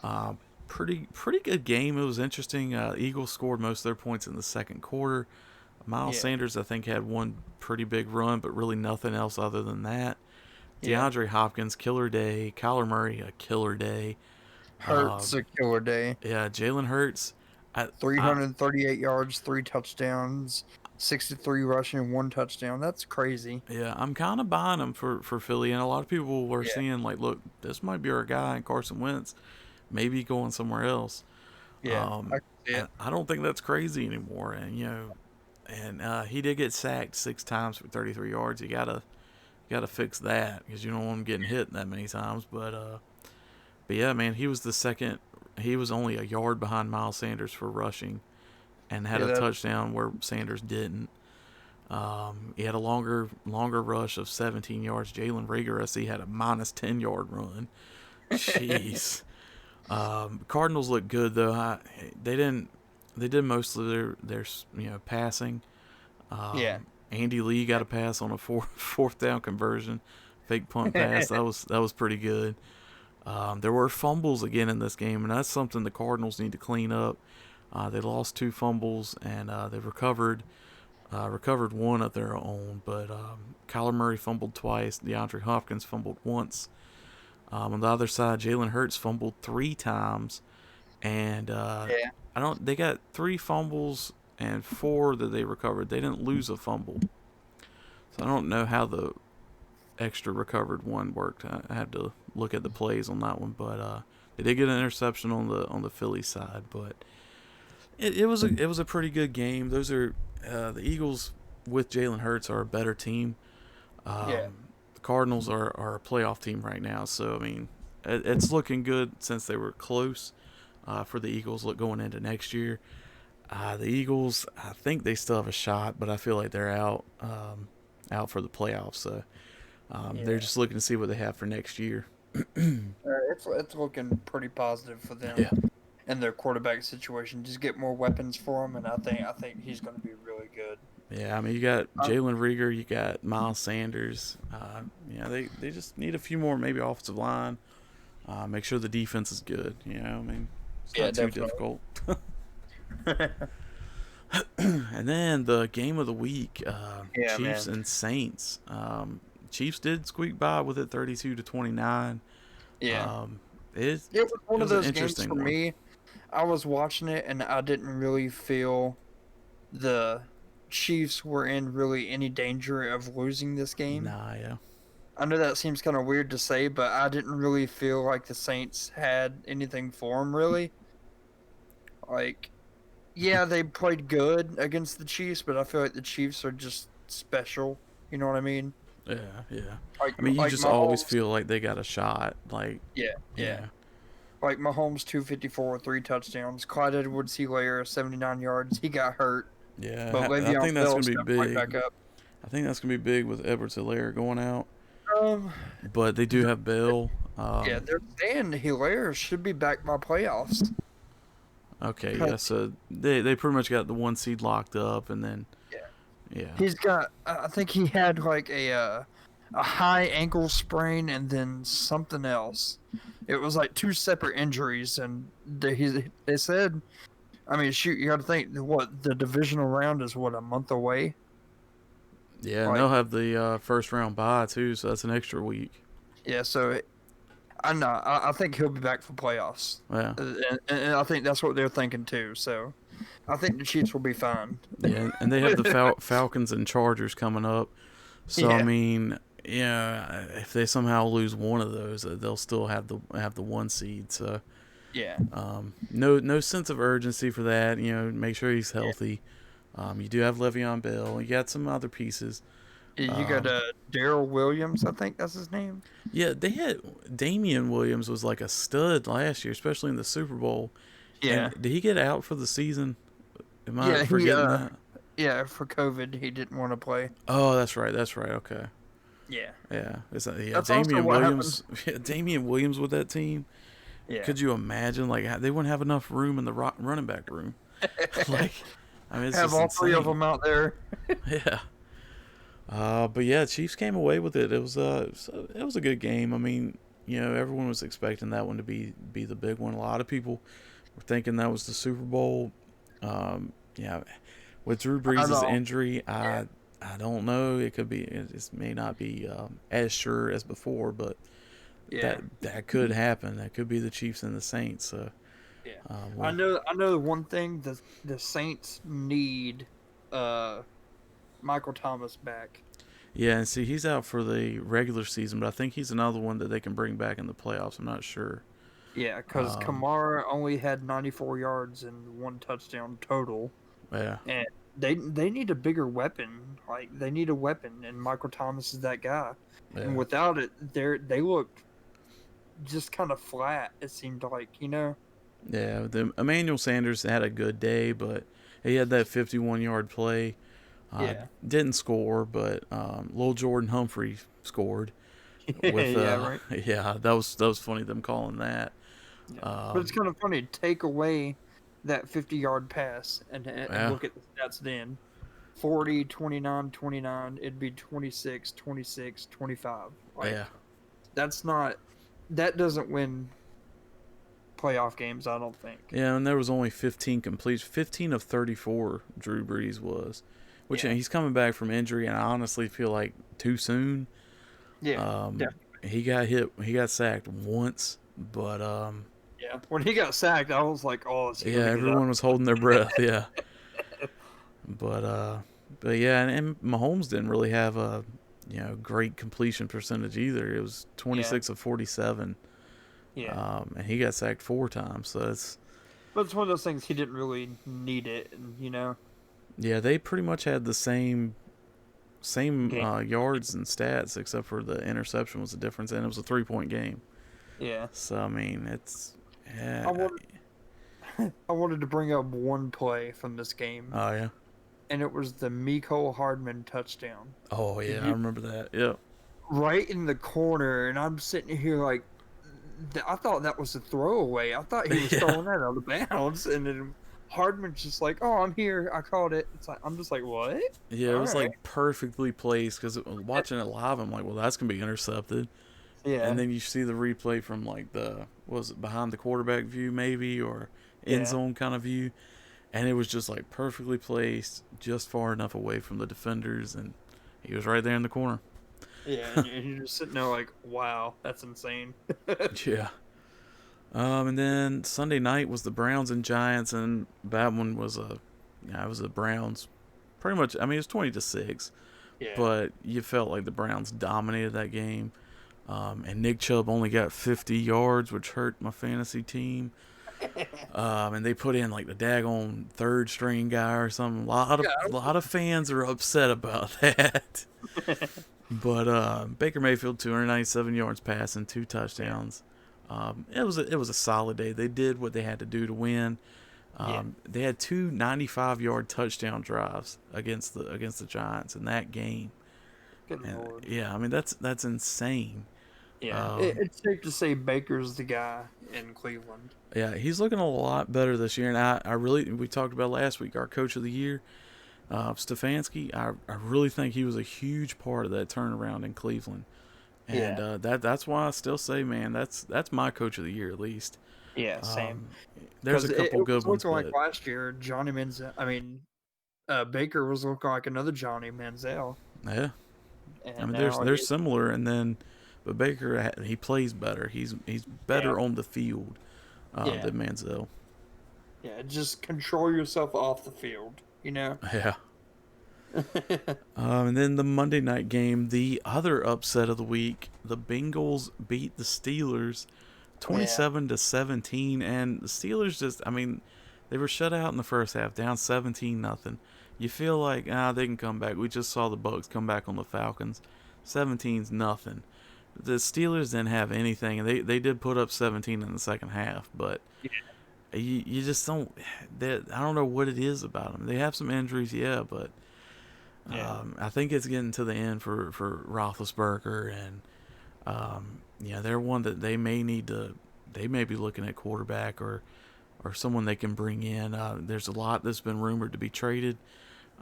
Uh, pretty good game. It was interesting. Eagles scored most of their points in the second quarter. Miles yeah, Sanders, I think, had one pretty big run, but really nothing else other than that. yeah. DeAndre Hopkins, killer day. Kyler Murray, a killer day. Uh, Hurts a killer day. yeah, Jalen Hurts. I 338 yards, 3 touchdowns, 63 rushing, 1 touchdown. That's crazy. yeah, I'm kind of buying him for Philly, and a lot of people were Yeah, seeing like, look, this might be our guy, and Carson Wentz, maybe going somewhere else. yeah. I can see And it. I don't think that's crazy anymore. And you know, and he did get sacked 6 times for 33 yards. You gotta fix that because you don't want him getting hit that many times. But yeah, man, he was the second. He was only a yard behind Miles Sanders for rushing, and had Yeah, a that. touchdown where Sanders didn't. He had a longer rush of 17 yards. Jalen Rager, I see, had a minus 10 yard run. Jeez. Cardinals look good though. They didn't. They did most of their passing. Yeah. Andy Lee got a pass on a fourth down conversion, fake punt pass. That was pretty good. There were fumbles again in this game, and that's something the Cardinals need to clean up. They lost 2 fumbles, and they recovered one of their own. But Kyler Murray fumbled twice. DeAndre Hopkins fumbled once. On the other side, Jalen Hurts fumbled 3 times, and Yeah. I don't. They got 3 fumbles and 4 that they recovered. They didn't lose a fumble, so I don't know how the extra recovered one worked. I had to look at the plays on that one, but they did get an interception on the Philly side. But it was a pretty good game. Those are the Eagles with Jalen Hurts are a better team. Yeah. The Cardinals are a playoff team right now, so I mean it's looking good since they were close for the Eagles going into next year. The Eagles, I think they still have a shot, but I feel like they're out for the playoffs. So they're Yeah. just looking to see what they have for next year. It's looking pretty positive for them Yeah, and their quarterback situation. Just get more weapons for him, and I think he's going to be really good. yeah. I mean, you got Uh, Jalen Rieger, you got Miles Sanders. They just need a few more, maybe offensive line. Make sure the defense is good. You know, I mean, it's yeah, not too definitely. difficult. And then the game of the week, Yeah, Chiefs man. and Saints. Chiefs did squeak by with it 32-29. Yeah. Um, it It was it one of was an those games for interesting one. me. I was watching it and I didn't really feel the Chiefs were in really any danger of losing this game. Nah, yeah. I know that seems kind of weird to say, but I didn't really feel like the Saints had anything for them, really. Like, yeah, they played good against the Chiefs, but I feel like the Chiefs are just special. You know what I mean? Yeah, yeah. Like, I mean, you like just always Mahomes. feel like they got a shot. Like, Yeah, yeah. yeah, Like Mahomes, 254, 3 touchdowns. Clyde Edwards-Helaire, 79 yards. He got hurt, but yeah. I Le'Veon think that's Bell gonna be stepped right big. back up. I think that's gonna be big with Edwards-Helaire going out. Um, But they do th- have Bell. yeah, they're saying Hilaire should be back by playoffs. Okay, 'Cause, yeah. So they pretty much got the 1 seed locked up, and then yeah, yeah, he's got. I think he had like a high ankle sprain and then something else. It was like two separate injuries, and they said, I mean, shoot, you got to think what the divisional round is. What, a month away? Yeah, and Like, they'll have the first round bye too, so that's an extra week. yeah. So I know. I think he'll be back for playoffs, Yeah, and I think that's what they're thinking too. So I think the Chiefs will be fine. yeah, and they have the Falcons and Chargers coming up. So I Yeah, mean, yeah, if they somehow lose one of those, they'll still have the one seed. So yeah, no sense of urgency for that. Make sure he's yeah. healthy. You do have Le'Veon Bell. You got some other pieces. You got Um, Daryl Williams, I think that's his name. yeah, they had Damian Williams was like a stud last year, especially in the Super Bowl. And Yeah, did he get out for the season? Am I yeah. He forgetting that? yeah, for COVID, he didn't want to play. Oh, that's right. That's right. Okay. Yeah, Yeah. Yeah, that's also Damian what happened. Williams. Yeah, Damian Williams with that team. Yeah, Could you imagine? Like they wouldn't have enough room in the running back room. Like, I mean, it's have just all three of insane. them out there. Yeah. But yeah, Chiefs came away with it. It was a good game. I mean, everyone was expecting that one to be the big one. A lot of people were thinking that was the Super Bowl. Yeah, with Drew I Brees' know. injury, Yeah, I don't know. It could be. It may not be as sure as before, but yeah, that could happen. That could be the Chiefs and the Saints. So, yeah. I well, know. I know one thing. The Saints need uh Michael Thomas back. yeah, and see, he's out for the regular season, but I think he's another one that they can bring back in the playoffs. I'm not sure. Yeah, because Um, Kamara only had 94 yards and one touchdown total, yeah, and they need a bigger weapon. Like they need a weapon, and Michael Thomas is that guy. And yeah. without it, they looked just kind of flat. It seemed like. Yeah, the Emmanuel Sanders had a good day, but he had that 51-yard play. Yeah. Didn't score, but Lil Jordan Humphrey scored with Yeah. Right. yeah, that was funny them calling that. Yeah. But it's Um, kind of funny. Take away that 50-yard pass and yeah, look at the stats then. 40, 29, 29. It'd be 26, 26, 25. Like yeah, that's not that doesn't win playoff games, I don't think. yeah, and there was only 15 completes, 15 of 34. Drew Brees was, which Yeah. he's coming back from injury, and I honestly feel like too soon. Yeah. Um, Definitely. he got sacked once, but Yeah. When he got sacked, I was like, "Oh, is he yeah, gonna get up?" everyone was holding their breath. Yeah. But yeah, and Mahomes didn't really have a great completion percentage either. It was Yeah. 26 of 47, Yeah. and he got sacked 4 times. So it's But it's one of those things he didn't really need it, and. yeah, they pretty much had the same Game. yards and stats except for the interception was the difference, and it was a 3-point game. Yeah. So I mean, it's I yeah, wanted I wanted to bring up one play from this game, oh yeah, and it was the Miko Hardman touchdown. oh Did yeah, I you remember that. Yep. right in the corner, and I'm sitting here like, I thought that was a throwaway. I thought he was Yeah. throwing that out of bounds, and then Hardman's just like, "Oh, I'm here. I called it." It's like I'm just like, "What?" Yeah, it All was right. like perfectly placed because watching it live, I'm like, well, that's gonna be intercepted. And Yeah. then you see the replay from like the was it behind the quarterback view maybe or end Yeah. zone kind of view, and it was just like perfectly placed, just far enough away from the defenders, and he was right there in the corner. Yeah. And you're just sitting there like, "Wow, that's insane." Yeah. And then Sunday night was the Browns and Giants, and that one was it was the Browns. Pretty much, I mean, it was 20-6, Yeah. but you felt like the Browns dominated that game. And Nick Chubb only got 50 yards, which hurt my fantasy team. And they put in like the daggone third string guy or something. A lot of fans are upset about that. But Baker Mayfield 297 yards passing, 2 touchdowns. It was a solid day. They did what they had to do to win. Yeah. They had two 95-yard touchdown drives against the Giants in that game. Good And lord. yeah, I mean that's insane. Yeah, Um, it's safe to say Baker's the guy in Cleveland. yeah, he's looking a lot better this year, and I really we talked about last week our coach of the year. Stefanski, I really think he was a huge part of that turnaround in Cleveland, and Yeah. that's why I still say, man, that's my coach of the year at least. Yeah, same. Um, there's a Because couple it good was ones, looking like but last year, Johnny Manziel. I mean, Baker was looking like another Johnny Manziel, yeah, I and mean now they're similar, and then but Baker he plays better. He's yeah, better on the field yeah, than Manziel. yeah. Just control yourself off the field, you know. Yeah. And then the Monday night game, the other upset of the week, the Bengals beat the Steelers Yeah, 27-17, and the Steelers just, I mean, they were shut out in the first half, down 17-0. You feel like they can come back. We just saw the Bucks come back on the Falcons, 17's nothing. The Steelers didn't have anything, and they did put up 17 in the second half, but you just don't. I don't know what it is about them. They have some injuries, yeah, but yeah, I think it's getting to the end for Roethlisberger, and they're one that they may need to. They may be looking at quarterback or someone they can bring in. There's a lot that's been rumored to be traded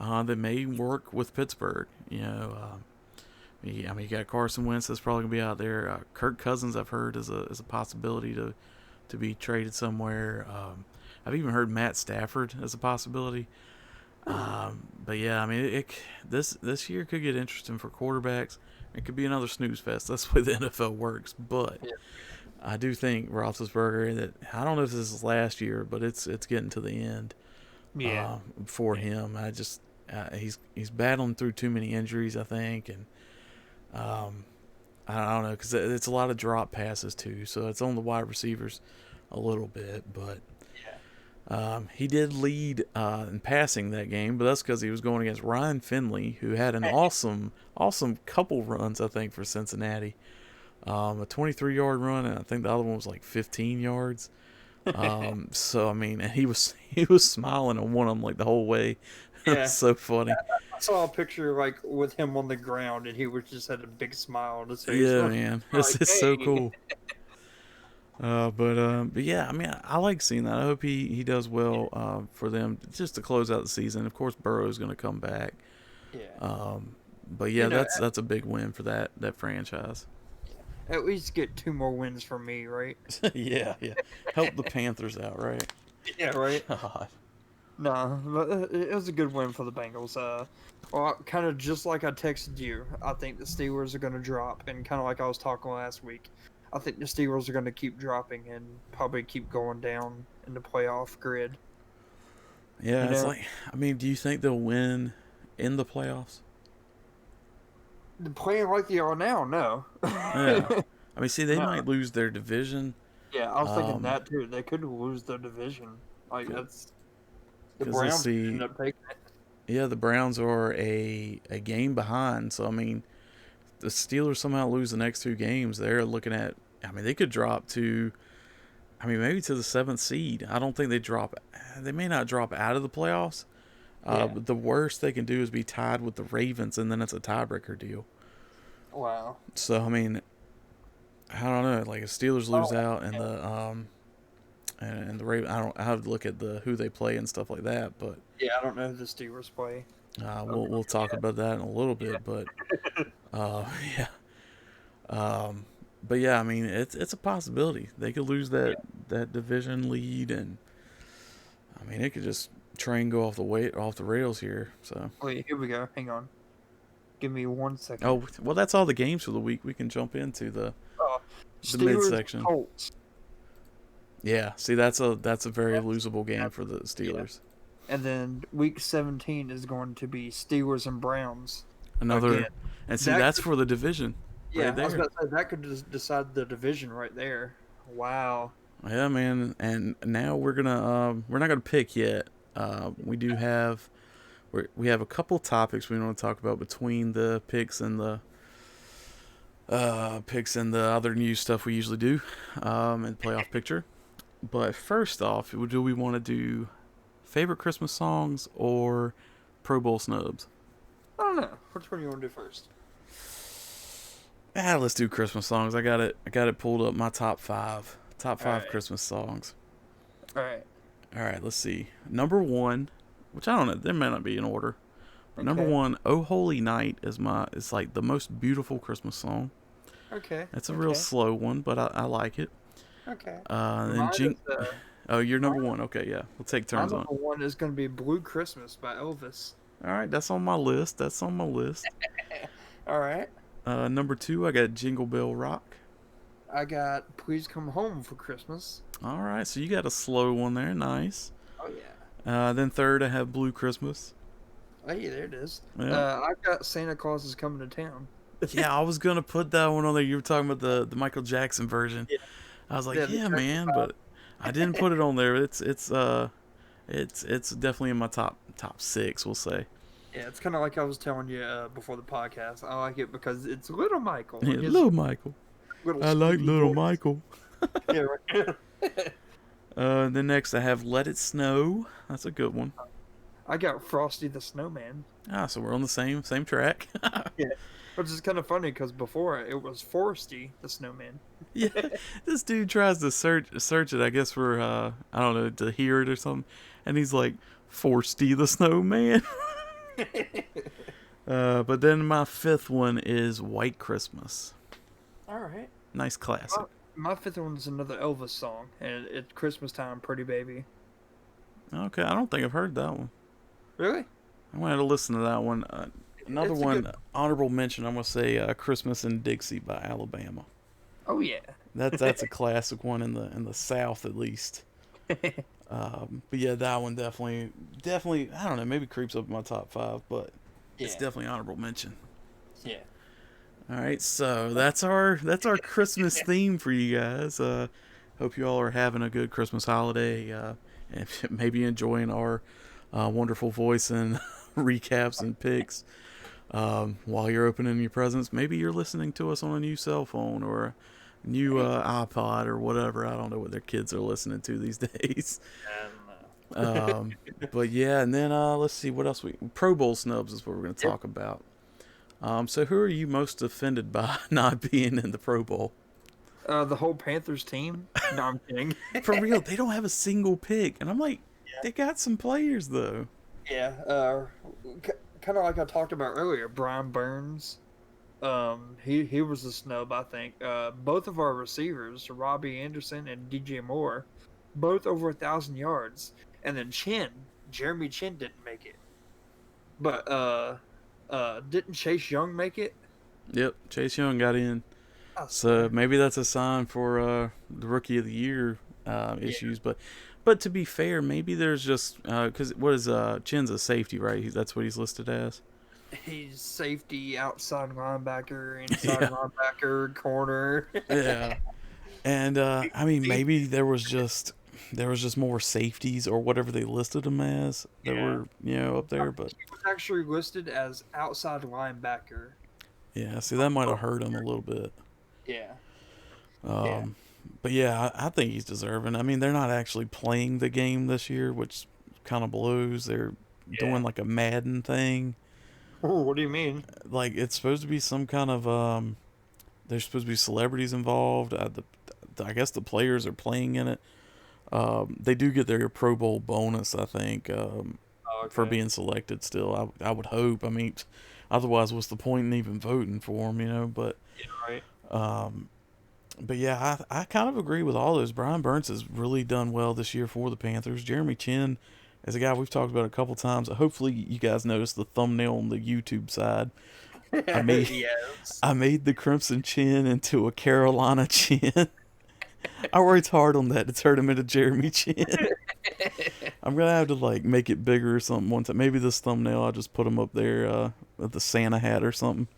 that may work with Pittsburgh. You got Carson Wentz that's probably gonna be out there. Kirk Cousins, I've heard, is a possibility to be traded somewhere. I've even heard Matt Stafford as a possibility. But yeah, I mean, this year could get interesting for quarterbacks. It could be another snooze fest. That's the way the NFL works. But yeah, I do think Roethlisberger. That I don't know if this is last year, but it's getting to the end yeah, for him. I just he's battling through too many injuries, I think, and um, I don't know because it's a lot of drop passes too. So it's on the wide receivers a little bit, but yeah. he did lead in passing that game, but that's because he was going against Ryan Finley, who had an awesome couple runs, I think, for Cincinnati. A 23-yard run, and I think the other one was like 15 yards. So I mean, and he was smiling on one of them like the whole way. It's Yeah, so funny. I saw a picture like with him on the ground, and he was just had a big smile on his face, Yeah, like, man, like it's so hey, cool. But yeah, I mean, I like seeing that. I hope he does well for them just to close out the season. Of course, Burrow's going to come back. yeah. But You yeah, know, that's a big win for that franchise. at least get 2 more wins from me, right? Yeah, yeah. Help the Panthers out, right? Yeah, right. God. No, but it was a good win for the Bengals. Well, kind of just like I texted you, I think the Steelers are going to drop, and kind of like I was talking last week, I think the Steelers are going to keep dropping and probably keep going down in the playoff grid. You Yeah, it's know, like, I mean, do you think they'll win in the playoffs? they're playing like they are now. No, Yeah. I mean, see, they no. might lose their division. Yeah, I was thinking Um, that too. They could lose their division. Like that's the because let's Browns could end see. up taking it. Yeah, the Browns are a game behind. So I mean, the Steelers somehow lose the next two games. They're looking at. I mean, they could drop to. I mean, maybe to the seventh seed. I don't think they drop. They may not drop out of the playoffs. Yeah. But the worst they can do is be tied with the Ravens, and then it's a tiebreaker deal. Wow. So I mean, I don't know. Like if Steelers I lose don't. out, and Yeah. the Ravens, I have to look at the who they play and stuff like that. But Yeah, I don't know who the Steelers play. we'll talk about that in a little Yeah. bit. But yeah, but yeah, I mean it's a possibility they could lose Yeah. that division lead, and I mean it could just train go off the rails here. So Wait, here we go. Hang on. Give me 1 second. oh well, that's all the games for the week. We can jump into Uh, the Steelers midsection. Colts. Yeah, see that's a very That's, losable game that's for the yeah. Steelers. And then week 17 is going to be Steelers and Browns again. Another, and see That that's could, for the division right yeah, I was there. about to say that could just decide the division right there. Wow. Yeah, man. And now we're not gonna pick yet. We have a couple topics we want to talk about between the picks and the other news stuff we usually do in playoff picture. But first off, do we want to do favorite Christmas songs or Pro Bowl snubs? I don't know. Which one do you want to do first? Let's do Christmas songs. I got it pulled up. My top All five right. Christmas songs. All right. All right, let's see. Number one, which I don't know, there may not be an order. But number Okay. one, "Oh Holy Night" it's like the most beautiful Christmas song. Okay. It's a real Okay. slow one, but I like it. Okay. And Mine Jing. is Oh, you're my number one. Okay, yeah, we'll take my turns on number it. one is gonna be "Blue Christmas" by Elvis. All right, that's on my list. That's on my list. All right. Number two, I got "Jingle Bell Rock." I got "Please Come Home for Christmas." All right, so you got a slow one there. Nice. Oh yeah. Then third, I have "Blue Christmas." Oh yeah, there it is. Yeah. I got "Santa Claus is Coming to Town." Yeah, I was gonna put that one on there. You were talking about the Michael Jackson version. Yeah. I was Yeah, like, the yeah, Jackson man, Five. but I didn't put it on there. It's definitely in my top six. We'll say. Yeah, it's kind of like I was telling you before the podcast. I like it because it's Little Michael Yeah, and his little Michael. little I like squeaky little voice. Michael. Yeah, right. Then next I have "Let It Snow." That's a good one. I got Frosty the Snowman. Ah, so we're on the same track. Yeah, which is kind of funny because before it was Forsty the Snowman. Yeah, this dude tries to search it. I guess for I don't know, to hear it or something, and he's like, "Forsty the Snowman." But then my fifth one is "White Christmas." All right. Nice My, classic. my fifth one is another Elvis song, and it's Christmas time, Pretty Baby. Okay, I don't think I've heard that one. Really? I'm gonna have to listen to that one. Another It's a good. one, honorable mention. I'm gonna say "Christmas in Dixie" by Alabama. Oh yeah. That's a classic one in the South at least. But yeah, that one definitely I don't know, maybe creeps up in my top five, but it's Yeah. definitely honorable mention. Yeah. All right, so that's our Christmas theme for you guys. Hope you all are having a good Christmas holiday, and maybe enjoying our wonderful voice and recaps and picks while you're opening your presents. Maybe you're listening to us on a new cell phone or a new iPod or whatever. I don't know what their kids are listening to these days. Um, but yeah, and then let's see what else Pro Bowl snubs is what we're going to Yep. talk about. So who are you most offended by not being in the Pro Bowl? The whole Panthers team. No, I'm kidding. For real, they don't have a single pick, and I'm like, they got some players though. Yeah. Kind of like I talked about earlier, Brian Burns. He was a snub, I think. Both of our receivers, Robbie Anderson and DJ Moore, both over 1,000 yards, and then Jeremy Chin didn't make it. But didn't Chase Young make it? Yep, Chase Young got in, I so swear. maybe that's a sign for the Rookie of the Year Yeah, issues. But to be fair, maybe there's just because what is Chin's a safety, right? That's what he's listed as. he's safety, outside linebacker, inside Yeah, linebacker, corner. yeah. And I mean, He- maybe there was just more safeties or whatever they listed them as that yeah. were up there. But He was actually listed as outside linebacker. yeah, see that might have hurt him a little bit. Yeah. Yeah. Um, but yeah, I think he's deserving. I mean, they're not actually playing the game this year, which kind of blows. They're Yeah. doing like a Madden thing. Oh, what do you mean? Like it's supposed to be some kind of there's supposed to be celebrities involved. I guess the players are playing in it. They do get their Pro Bowl bonus, I think, Oh, for okay. being selected. Still, I would hope. I mean, otherwise, what's the point in even voting for them? But Yeah, right. um, but yeah, I kind of agree with all those. Brian Burns has really done well this year for the Panthers. Jeremy Chin is a guy we've talked about a couple times. Hopefully, you guys noticed the thumbnail on the YouTube side. I made Yes. I made the Crimson Chin into a Carolina Chin. I worked hard on that to turn him into Jeremy Chin. I'm gonna have to like make it bigger or something one time. Maybe this thumbnail I'll just put him up there with the Santa hat or something.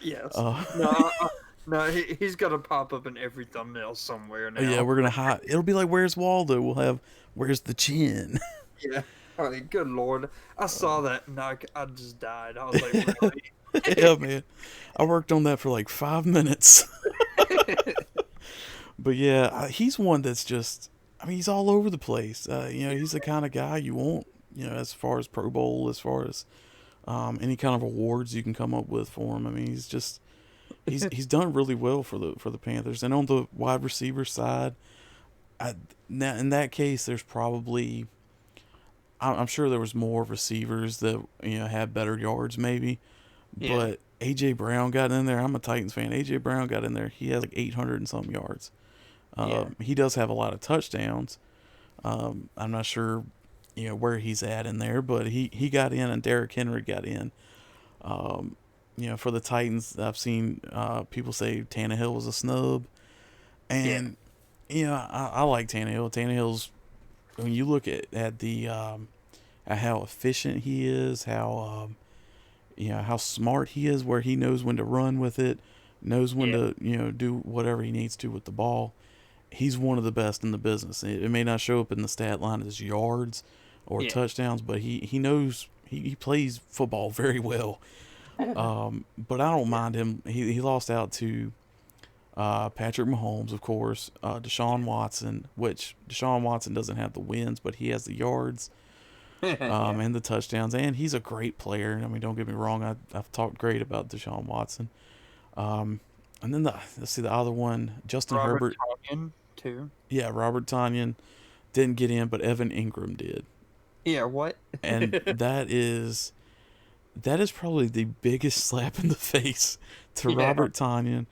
Yes. Uh, No, he's got to pop up in every thumbnail somewhere yeah, now. we're gonna hide. It'll be like Where's Waldo. We'll have Where's the Chin. Yeah. Like, good lord. I saw that and I just died. I was like, really? Yeah, man. I worked on that for like 5 minutes. But yeah, he's one that's just. I mean, he's all over the place. He's the kind of guy you want. As far as Pro Bowl, as far as any kind of awards you can come up with for him. I mean, he's done really well for the Panthers. And on the wide receiver side, now in that case, there's probably I'm sure there was more receivers that had better yards maybe, Yeah. but AJ Brown got in there. I'm a Titans fan. AJ Brown got in there. He has like 800 and some yards. Yeah. He does have a lot of touchdowns. I'm not sure, where he's at in there, but he got in, and Derrick Henry got in. Um, for the Titans, I've seen people say Tannehill was a snub, Yeah. and I like Tannehill. Tannehill's, when you look at the at how efficient he is, how smart he is, where he knows when to run with it, knows when Yeah. to do whatever he needs to with the ball. He's one of the best in the business. It may not show up in the stat line as yards or Yeah. touchdowns, but he knows he plays football very well. But I don't mind him. He lost out to Patrick Mahomes, of course, Deshaun Watson, which Deshaun Watson doesn't have the wins, but he has the yards Yeah. and the touchdowns, and he's a great player. I mean, don't get me wrong. I've talked great about Deshaun Watson. Um, and then let's see the other one, Justin Robert Herbert. Tonyan too. Yeah, Robert Tanyan didn't get in, but Evan Ingram did, Yeah. What? and that is probably the biggest slap in the face to Yeah. Robert Tanyan.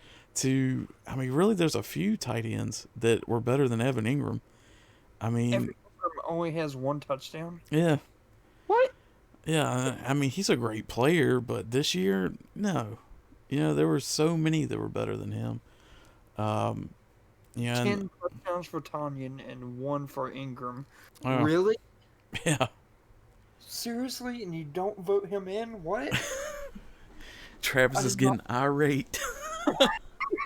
I mean, really, there's a few tight ends that were better than Evan Ingram. I mean, Evan Ingram only has one touchdown. yeah, What? yeah. I mean, he's a great player, but this year, no. There were so many that were better than him. Um, yeah, 10 touchdowns for Tonyan and 1 for Ingram. uh, Really? yeah. Seriously? And you don't vote him in? What? Travis is getting irate.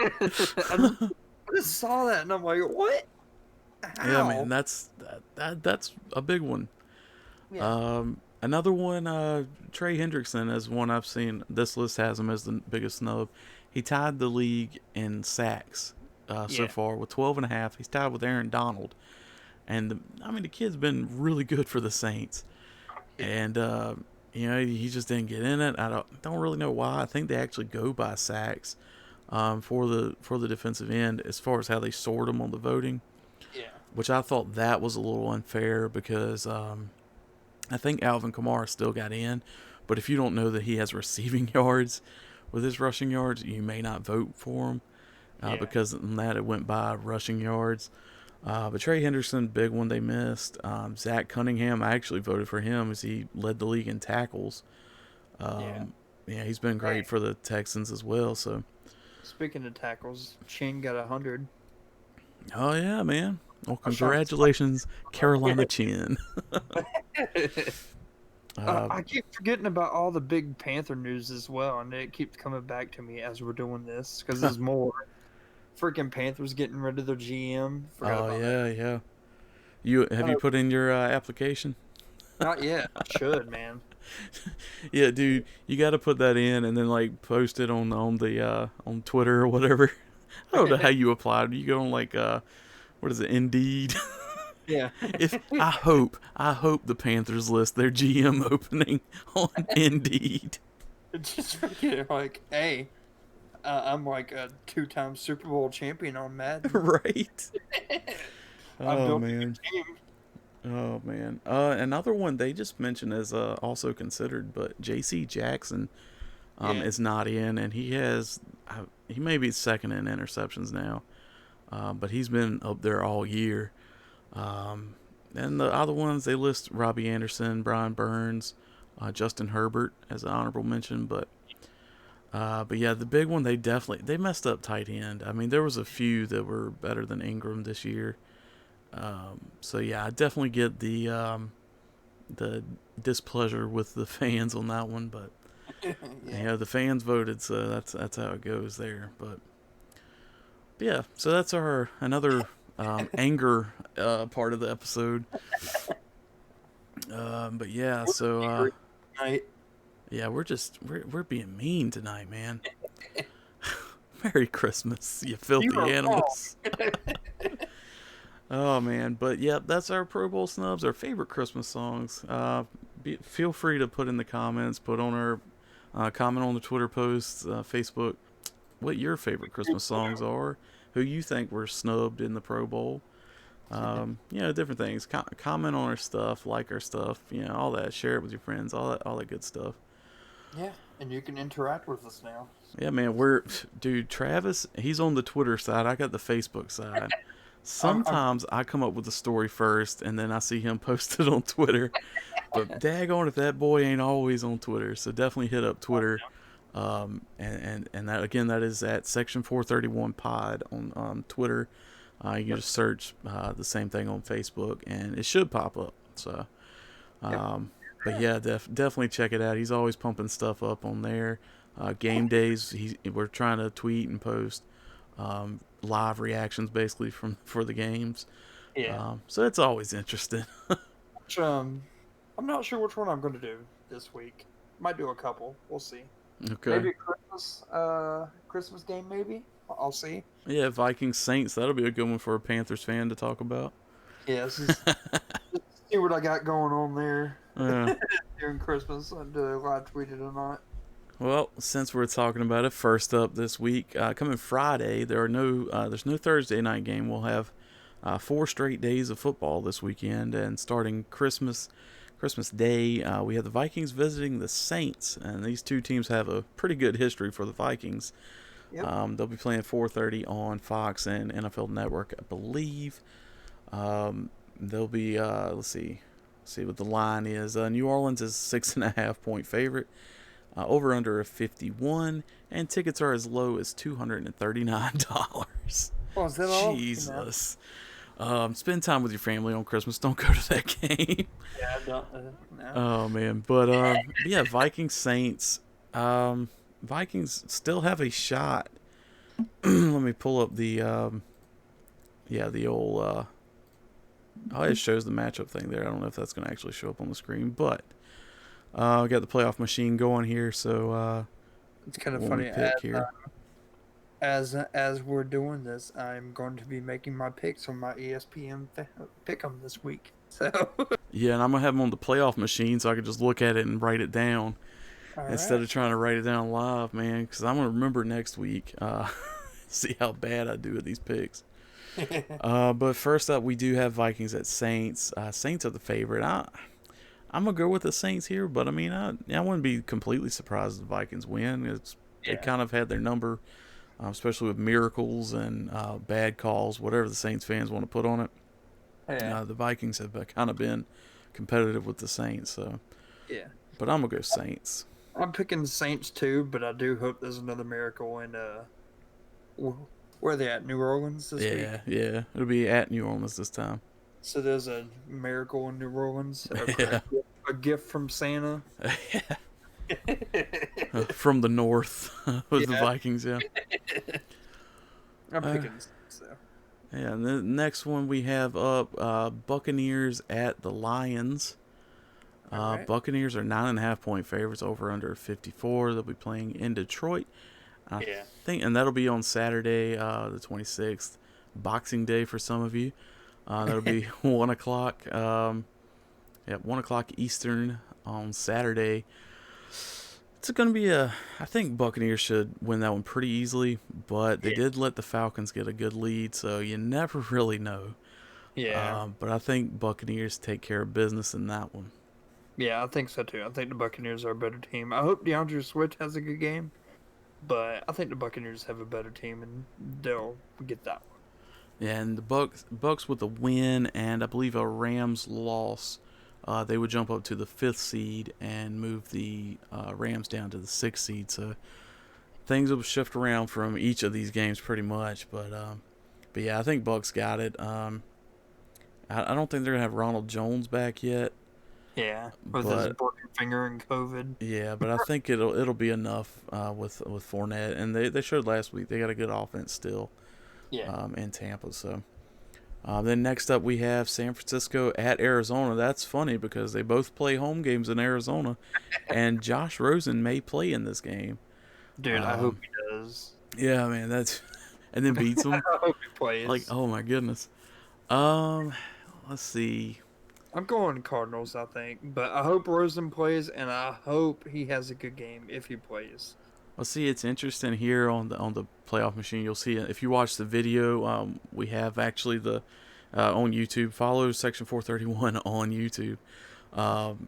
I just saw that and I'm like, what? How? Yeah, man, that's a big one. Yeah. Another one, Trey Hendrickson is one I've seen. This list has him as the biggest snub. He tied the league in sacks so far with 12 and a half. He's tied with Aaron Donald. And, the kid's been really good for the Saints. Yeah. And, he just didn't get in it. I don't really know why. I think they actually go by sacks for the defensive end as far as how they sort them on the voting. Yeah. Which I thought that was a little unfair because I think Alvin Kamara still got in. But if you don't know that he has receiving yards with his rushing yards, you may not vote for him because in that it went by rushing yards. But Trey Henderson, big one they missed. Zach Cunningham, I actually voted for him as he led the league in tackles. Yeah, he's been great for the Texans as well. So, Speaking of tackles, Chin got 100. oh yeah, man. Well, congratulations, Carolina Chin. I keep forgetting about all the big Panther news as well, and it keeps coming back to me as we're doing this because there's more. Freaking Panthers getting rid of their GM. Oh yeah. You put in your application? Not yet. I should, man. Yeah, dude, you got to put that in and then like post it on the on Twitter or whatever. I don't know how you applied. You go on like what is it, Indeed? Yeah. I hope the Panthers list their GM opening on Indeed. Just freaking like, hey, I'm like a 2-time Super Bowl champion on Madden. Right. I Oh built man. a team. Oh man. Another one they just mentioned as also considered, but J.C. Jackson is not in, and he may be second in interceptions now, but he's been up there all year. And the other ones they list Robbie Anderson, Brian Burns, Justin Herbert as an honorable mention, but yeah, the big one they messed up tight end. I mean, there was a few that were better than Ingram this year. So yeah, I definitely get the displeasure with the fans on that one, but the fans voted, so that's how it goes there. But yeah, so that's another anger part of the episode. But yeah, so yeah, we're being mean tonight, man. Merry Christmas, you filthy animals. Oh man, but yeah, that's our Pro Bowl snubs, our favorite Christmas songs. Feel free to put in the comments, put on our comment on the Twitter posts, Facebook, what your favorite Christmas songs are, who you think were snubbed in the Pro Bowl. Different things. Comment on our stuff, like our stuff, all that. Share it with your friends, all that good stuff. Yeah, and you can interact with us now. Yeah, man, dude, Travis, he's on the Twitter side. I got the Facebook side. I'm Sometimes I come up with the story first, and then I see him post it on Twitter. But daggone if that boy ain't always on Twitter. So definitely hit up Twitter. And that again, that is at Section 431 Pod on Twitter. You can just search the same thing on Facebook, and it should pop up. So, but yeah, definitely check it out. He's always pumping stuff up on there. Game days, we're trying to tweet and post live reactions basically for the games. Yeah. So it's always interesting. Which, I'm not sure which one I'm going to do this week. Might do a couple. We'll see. Okay. Maybe Christmas game. Maybe I'll see. Yeah, Vikings Saints. That'll be a good one for a Panthers fan to talk about. Yeah, see what I got going on there Yeah. during Christmas. Do I live tweet it or not? Well, since we're talking about it, first up this week, coming Friday, there's no Thursday night game. We'll have 4 straight days of football this weekend, and starting Christmas Day, we have the Vikings visiting the Saints, and these two teams have a pretty good history for the Vikings. Yep. They'll be playing 4:30 on Fox and NFL Network, I believe. They'll be let's see what the line is. New Orleans is 6.5-point favorite. Over under a 51, and tickets are as low as $239. Oh, is that all? Jesus. Spend time with your family on Christmas. Don't go to that game. Yeah, I don't. No. Oh man, but yeah, Vikings Saints. Vikings still have a shot. Let me pull up the the old. Oh, it shows the matchup thing there. I don't know if that's going to actually show up on the screen, but we got the playoff machine going here, so It's kind of when we funny. pick here. As we're doing this, I'm going to be making my picks on my ESPN pick'em this week. So Yeah, and I'm gonna have them on the playoff machine so I can just look at it and write it down instead of trying to write it down live, man. Because I'm gonna remember next week. See how bad I do at these picks. But first up, we do have Vikings at Saints. Saints are the favorite. I'm gonna go with the Saints here, but I mean, I wouldn't be completely surprised if the Vikings win. They kind of had their number, especially with miracles and bad calls, whatever the Saints fans want to put on it. yeah, The Vikings have kind of been competitive with the Saints, so yeah. but I'm gonna go Saints. I'm picking the Saints too, but I do hope there's another miracle in where are they at? New Orleans this week. Yeah, it'll be at New Orleans this time. So there's a miracle in New Orleans. Yeah. A gift from Santa. From the north with the Vikings, yeah. I'm picking so. Yeah, and the next one we have up Buccaneers at the Lions. Right. Buccaneers are 9.5-point favorites, over under 54. They'll be playing in Detroit. I think, and that'll be on Saturday, the 26th, Boxing Day for some of you. That'll be 1 o'clock. 1 o'clock Eastern on Saturday. It's going to be I think Buccaneers should win that one pretty easily, but they did let the Falcons get a good lead, so you never really know. Yeah. But I think Buccaneers take care of business in that one. Yeah, I think so too. I think the Buccaneers are a better team. I hope DeAndre Swift has a good game, but I think the Buccaneers have a better team and they'll get that one. Yeah, and the Bucks with a win and I believe a Rams loss, they would jump up to the 5th seed and move the Rams down to the 6th seed. So things will shift around from each of these games pretty much. But yeah, I think Bucks got it. I don't think they're gonna have Ronald Jones back yet. Yeah, with his broken finger and COVID. Yeah, but I think it'll be enough with Fournette, and they showed last week they got a good offense still. Yeah. In Tampa. So then next up we have San Francisco at Arizona. That's funny because they both play home games in Arizona, and Josh Rosen may play in this game. Dude, I hope he does. Yeah, man, that's and then beats them. I hope he plays. Like, oh my goodness. Let's see. I'm going Cardinals, I think, but I hope Rosen plays, and I hope he has a good game if he plays. Well, see, it's interesting here on the playoff machine. You'll see if you watch the video. We have actually the on YouTube. Follow Section 431 on YouTube. Um,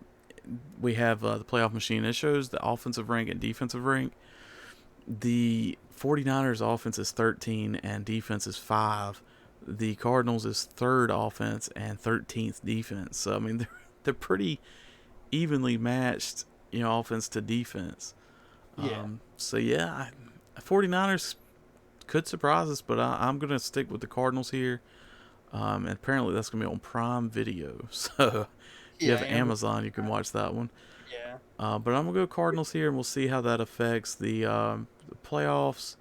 we have the playoff machine. It shows the offensive rank and defensive rank. The 49ers offense is 13 and defense is 5. The Cardinals is third offense and 13th defense. So I mean they're pretty evenly matched, offense to defense. Yeah. So yeah, 49ers could surprise us, but I'm gonna stick with the Cardinals here. And apparently that's gonna be on Prime Video. So if you Yeah. have Amazon, you can watch that one. Yeah. But I'm gonna go Cardinals here, and we'll see how that affects the playoffs.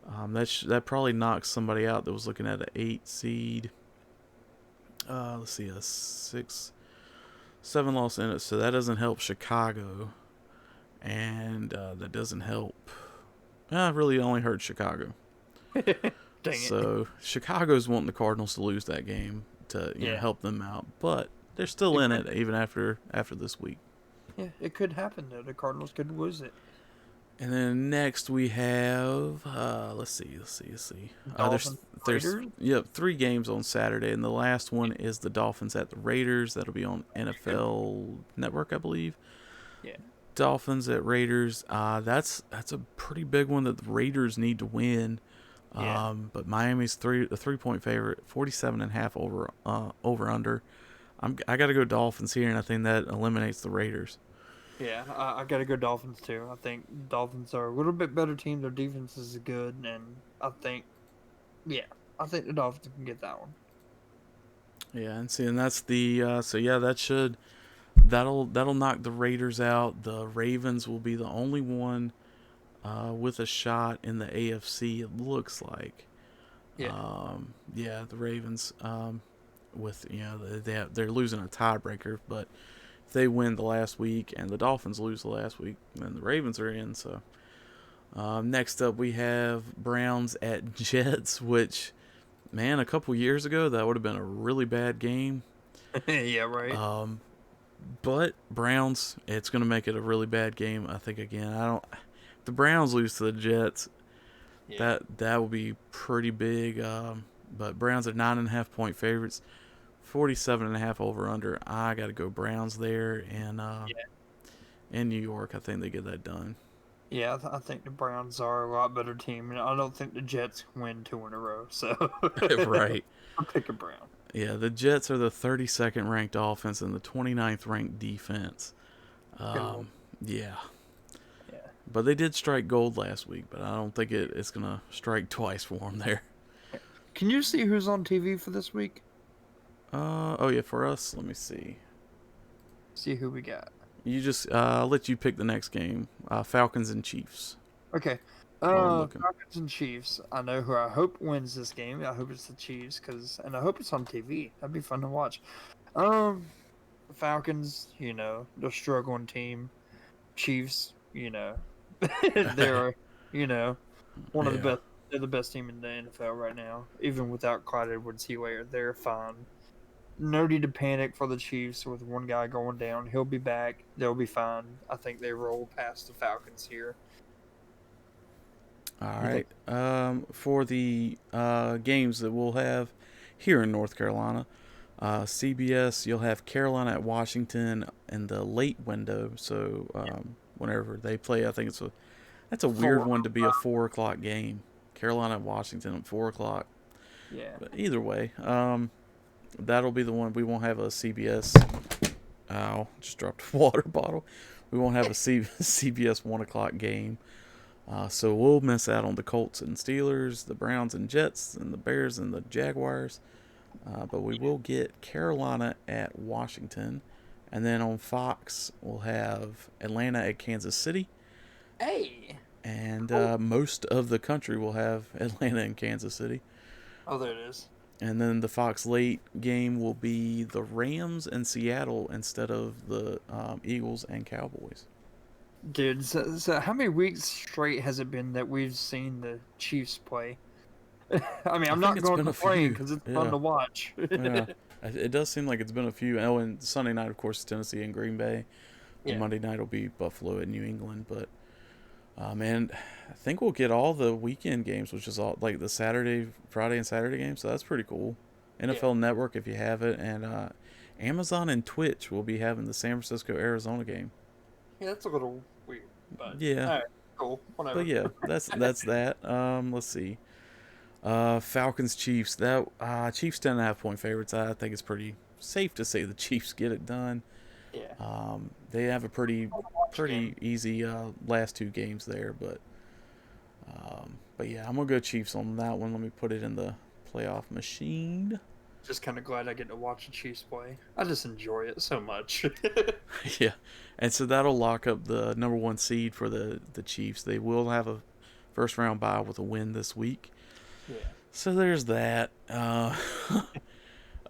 That probably knocks somebody out that was looking at an 8 seed. Let's see, a 7 loss in it, so that doesn't help Chicago, and that doesn't help. Really only hurt Chicago. Dang So Chicago's wanting the Cardinals to lose that game to help them out, but they're still in it even after this week. Yeah, it could happen though. The Cardinals could lose it. And then next we have let's see. There's 3 games on Saturday, and the last one is the Dolphins at the Raiders. That'll be on NFL Network, I believe. Yeah. Dolphins at Raiders. That's a pretty big one that the Raiders need to win. Yeah. But Miami's a 3-point favorite, 47.5 over under. I got to go Dolphins here, and I think that eliminates the Raiders. Yeah, I got to go Dolphins too. I think Dolphins are a little bit better team. Their defense is good, and I think the Dolphins can get that one. Yeah, and that's the that'll knock the Raiders out. The Ravens will be the only one with a shot in the AFC. It looks like. Yeah. The Ravens. With they're losing a tiebreaker, but if they win the last week and the Dolphins lose the last week, then the Ravens are in. So next up we have Browns at Jets, which, man, a couple years ago that would have been a really bad game. Yeah, right. But Browns, it's going to make it a really bad game. I think again. If the Browns lose to the Jets, that will be pretty big. But Browns are 9.5-point favorites. 47.5 over under. I got to go Browns there, and in New York, I think they get that done. Yeah, I think the Browns are a lot better team, and I don't think the Jets win 2 in a row. So Right. I'll pick a Brown. Yeah, the Jets are the 32nd ranked offense and the 29th ranked defense. Yeah. Yeah. But they did strike gold last week, but I don't think it's gonna strike twice for them there. Can you see who's on TV for this week? For us, let me see. See who we got. You just I'll let you pick the next game. Falcons and Chiefs. Okay. Falcons and Chiefs. I know who I hope wins this game. I hope it's the Chiefs, and I hope it's on TV. That'd be fun to watch. Falcons, they're a struggling team. Chiefs, they're, one of the best. They're the best team in the NFL right now. Even without Clyde Edwards-Helaire, they're fine. No need to panic for the Chiefs with one guy going down. He'll be back. They'll be fine. I think they roll past the Falcons here. All right. For the games that we'll have here in North Carolina, CBS, you'll have Carolina at Washington in the late window. So whenever they play, I think that's a weird one to be a 4:00 game. Carolina at Washington at 4:00. Yeah. But either way, that'll be the one. We won't have a CBS. Ow! Just dropped a water bottle. We won't have a CBS 1:00 game. So we'll miss out on the Colts and Steelers, the Browns and Jets, and the Bears and the Jaguars. But we will get Carolina at Washington. And then on Fox, we'll have Atlanta at Kansas City. Hey! And most of the country will have Atlanta and Kansas City. Oh, there it is. And then the Fox late game will be the Rams and Seattle instead of the Eagles and Cowboys. Dude, so how many weeks straight has it been that we've seen the Chiefs play? I mean, I'm not going to complain because it's fun to watch. Yeah, it does seem like it's been a few. Oh, and Sunday night, of course, is Tennessee and Green Bay. And Monday night will be Buffalo and New England. But, man, I think we'll get all the weekend games, which is all like the Friday and Saturday games. So that's pretty cool. Yeah. NFL Network if you have it, and Amazon and Twitch will be having the San Francisco Arizona game. Yeah, that's a little weird, but Yeah, all right, cool, but whatever. yeah, that's that. Let's see. Falcons Chiefs. That Chiefs 10.5 point favorites. I think it's pretty safe to say the Chiefs get it done. Yeah. They have a Watch pretty game. easy last two games there, but yeah, I'm gonna go Chiefs on that one. Let me put it in the playoff machine. Just kind of glad I get to watch the Chiefs play. I just enjoy it so much. Yeah, and so that'll lock up the number one seed for the Chiefs. They will have a first round bye with a win this week. Yeah. So there's that.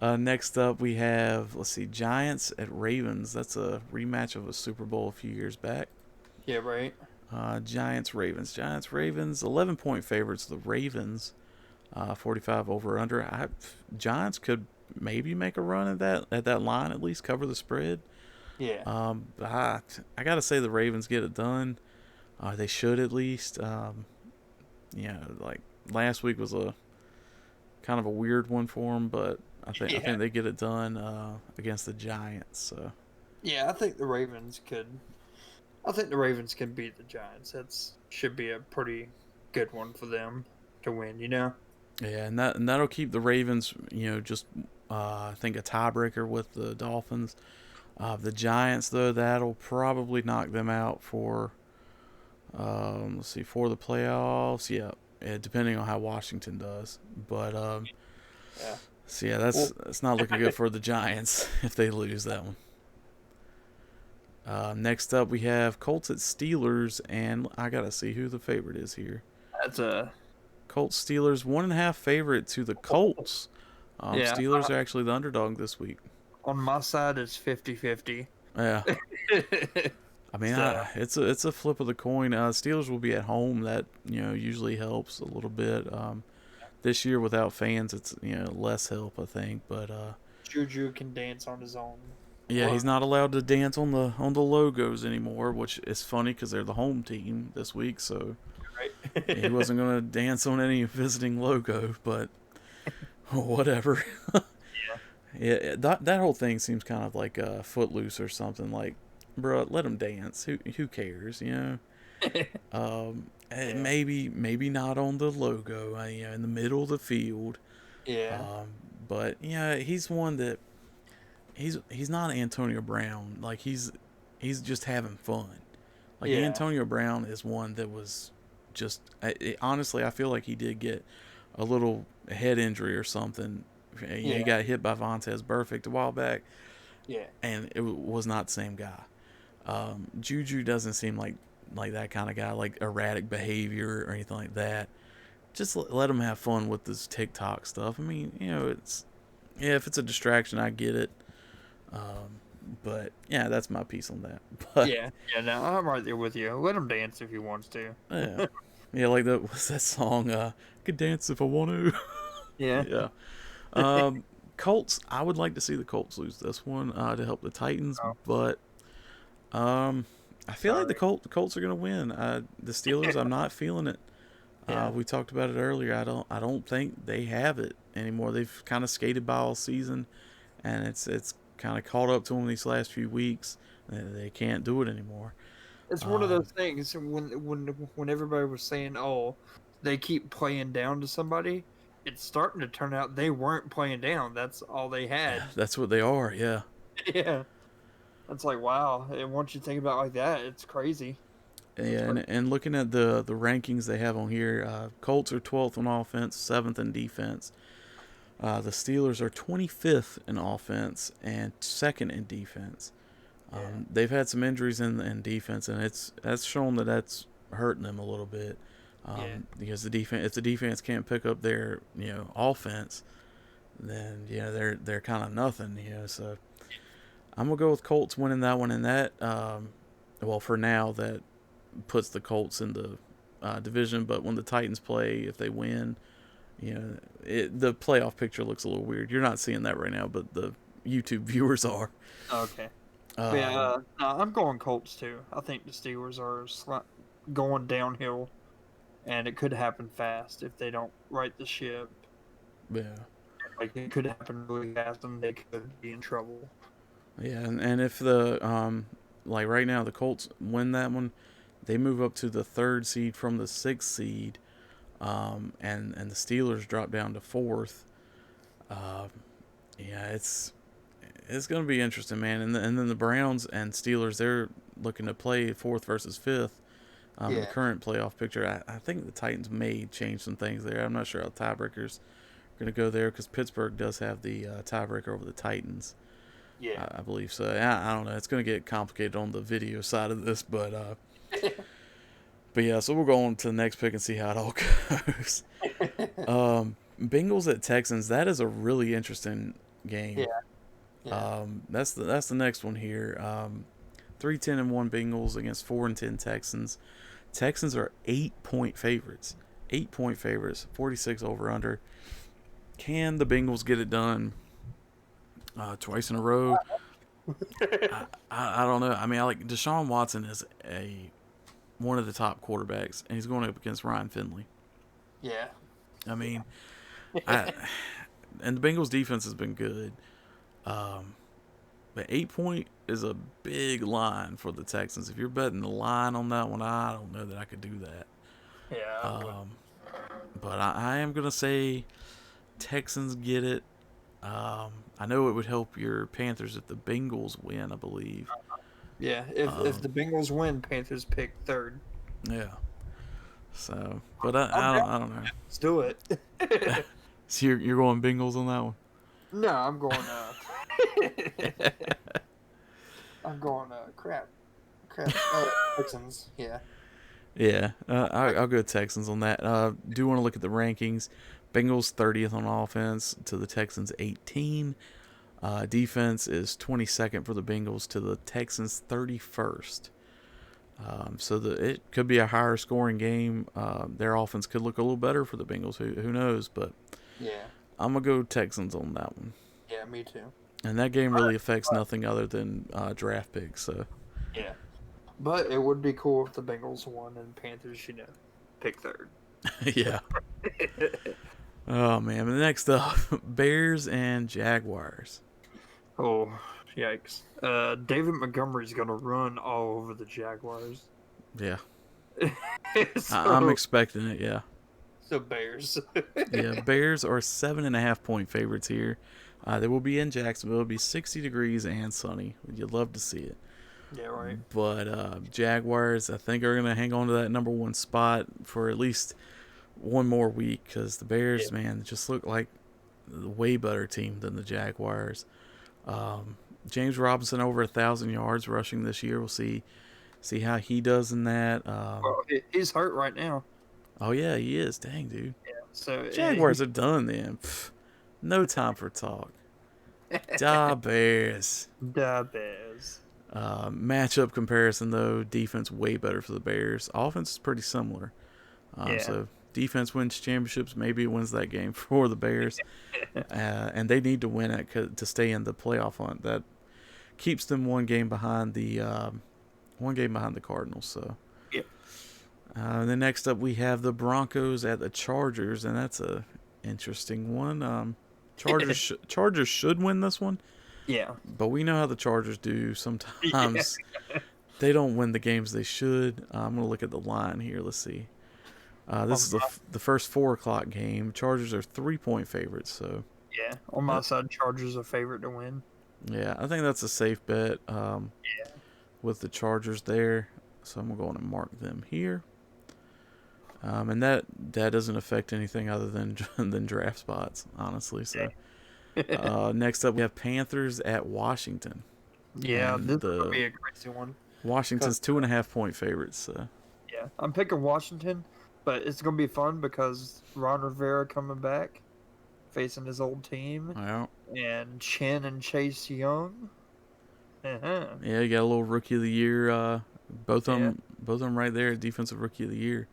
Next up, we have, let's see, Giants at Ravens. That's a rematch of a Super Bowl a few years back. Yeah, right. Giants Ravens. Giants Ravens. 11-point favorites. The Ravens. 45 over under. Giants could maybe make a run at that line, at least cover the spread. Yeah. But I gotta say the Ravens get it done. They should at least. Like last week was a kind of a weird one for them, but I Yeah. think they get it done against the Giants. So Yeah, I think the Ravens could. I think the Ravens can beat the Giants. That's should be a pretty good one for them to win. You know. yeah, and that'll keep the Ravens, just I think a tiebreaker with the Dolphins. The Giants, though, that'll probably knock them out for let's see, for the playoffs. Yeah, depending on how Washington does. But Yeah. so yeah, Well, that's not looking good for the Giants if they lose that one. Next up, we have Colts at Steelers, and I gotta see who the favorite is here. that's a Colts Steelers 1.5 favorite to the Colts. yeah. Steelers are actually the underdog this week. On my side, it's 50-50. Yeah, I mean, So it's a flip of the coin. Steelers will be at home. That usually helps a little bit. This year without fans, it's less help, I think. But Juju can dance on his own. yeah, he's not allowed to dance on the logos anymore, which is funny because they're the home team this week. So yeah, he Right. wasn't gonna dance on any visiting logo, but whatever. Yeah, that whole thing seems kind of like Footloose or something. Like, bro, let him dance. Who cares? Yeah. Maybe not on the logo. In the middle of the field. Yeah. Um, but yeah, he's one that he's not Antonio Brown. Like he's just having fun. Like Yeah. Antonio Brown is one that was just honestly, I feel like he did get a little head injury or something. He Yeah. got hit by Vontez Burfict a while back, Yeah. and it was not the same guy. Juju doesn't seem like that kind of guy, like erratic behavior or anything like that. Just let him have fun with this TikTok stuff. I mean, it's if it's a distraction, I get it. But yeah, that's my piece on that. But Yeah. Yeah. No, I'm right there with you. Let him dance if he wants to. yeah, yeah, like that was that song. I could dance if I want to. Yeah. Yeah. Um, Colts. I would like to see the Colts lose this one to help the Titans, Oh, but um, I feel like sorry. The Colts are gonna win. The Steelers. I'm not feeling it. Yeah. We talked about it earlier. I don't think they have it anymore. They've kind of skated by all season, and it's kind of caught up to them these last few weeks. They can't do it anymore. It's one of Um, those things when everybody was saying, "Oh, they keep playing down to somebody," it's starting to turn out they weren't playing down. That's all they had. that's what they are. Yeah. Yeah. It's like, wow. And once you think about it like that, it's crazy. It's Yeah, crazy. and looking at the rankings they have on here, Colts are 12th on offense, 7th in defense. The Steelers are 25th in offense and second in defense. Yeah. They've had some injuries in defense, and that's shown that that's hurting them a little bit. Yeah. Because if the defense can't pick up their offense, then they're kind of nothing. So I'm gonna go with Colts winning that one, and that well for now that puts the Colts in the division. But when the Titans play, if they win, the playoff picture looks a little weird. You're not seeing that right now, but the YouTube viewers are. Okay. But yeah, Um, no, I'm going Colts too. I think the Steelers are going downhill, and it could happen fast if they don't right the ship. yeah. Like it could happen really fast, and they could be in trouble. Yeah, and if the like right now the Colts win that one, they move up to the third seed from the sixth seed, and the Steelers drop down to fourth. Uh, yeah, it's gonna be interesting, man. And then the Browns and Steelers, they're looking to play fourth versus fifth. In the Yeah. current playoff picture, I think the Titans may change some things there. I'm not sure how tiebreakers are going to go there because Pittsburgh does have the tiebreaker over the Titans. Yeah. I believe so. I don't know. It's going to get complicated on the video side of this, but yeah. So we'll go on to the next pick and see how it all goes. Bengals at Texans. That is a really interesting game. Yeah. Yeah. That's the next one here. 3-10-1 Bengals against 4-10 Texans. Texans are 8-point favorites. 8-point favorites. 46 over under. Can the Bengals get it done twice in a row? I don't know. I mean, Deshaun Watson is one of the top quarterbacks, and he's going up against Ryan Finley. Yeah. I mean, and the Bengals defense has been good. But 8-point is a big line for the Texans. If you're betting the line on that one, I don't know that I could do that. Yeah. But I am gonna say Texans get it. I know it would help your Panthers if the Bengals win, I believe. Yeah. If the Bengals win, Panthers pick third. Yeah. So, but I don't know. Let's do it. So you're going Bengals on that one? No, I'm going. I'm going. Crap. Texans. Yeah. Yeah, I'll go Texans on that. Do want to look at the rankings. Bengals 30th on offense to the Texans 18. Defense is 22nd for the Bengals to the Texans 31st. So it could be a higher scoring game. Their offense could look a little better for the Bengals. Who knows? But Yeah. I'm gonna go Texans on that one. Yeah, me too. And that game really affects nothing other than draft picks. So Yeah. But it would be cool if the Bengals won and Panthers, pick third. yeah. Oh man. But next up, Bears and Jaguars. Oh, yikes. David Montgomery's going to run all over the Jaguars. Yeah. So, I'm expecting it. Yeah. so Bears. Yeah. Bears are 7.5-point favorites here. They will be in Jacksonville. It'll be 60 degrees and sunny. You'd love to see it. Yeah, right. But Jaguars, I think, are going to hang on to that number one spot for at least one more week because the Bears, man, just look like a way better team than the Jaguars. James Robinson over 1,000 yards rushing this year. We'll see how he does in that. Well, he's hurt right now. Oh yeah, he is. Dang, dude. Yeah. So Jaguars are done then. No time for talk. Da Bears. Da Bears. Matchup comparison though, defense way better for the Bears. Offense is pretty similar. So defense wins championships. Maybe it wins that game for the Bears, and they need to win it to stay in the playoff hunt. That keeps them one game behind the Cardinals. So. Yep. Then next up we have the Broncos at the Chargers, and that's a interesting one. Chargers should win this one. Yeah. But we know how the Chargers do. Sometimes they don't win the games they should. I'm going to look at the line here. Let's see. This is the first 4:00 game. Chargers are 3-point favorites. So Yeah. On my side, Chargers are favorite to win. yeah, I think that's a safe bet with the Chargers there. So I'm going to mark them here. And that doesn't affect anything other than draft spots, honestly. So next up we have Panthers at Washington. Yeah, And this would be a crazy one. Washington's 2.5-point favorites. So. Yeah, I'm picking Washington, but it's gonna be fun because Ron Rivera coming back, facing his old team, and Chin and Chase Young. Yeah, you got a little rookie of the year. Both of them right there, defensive rookie of the year.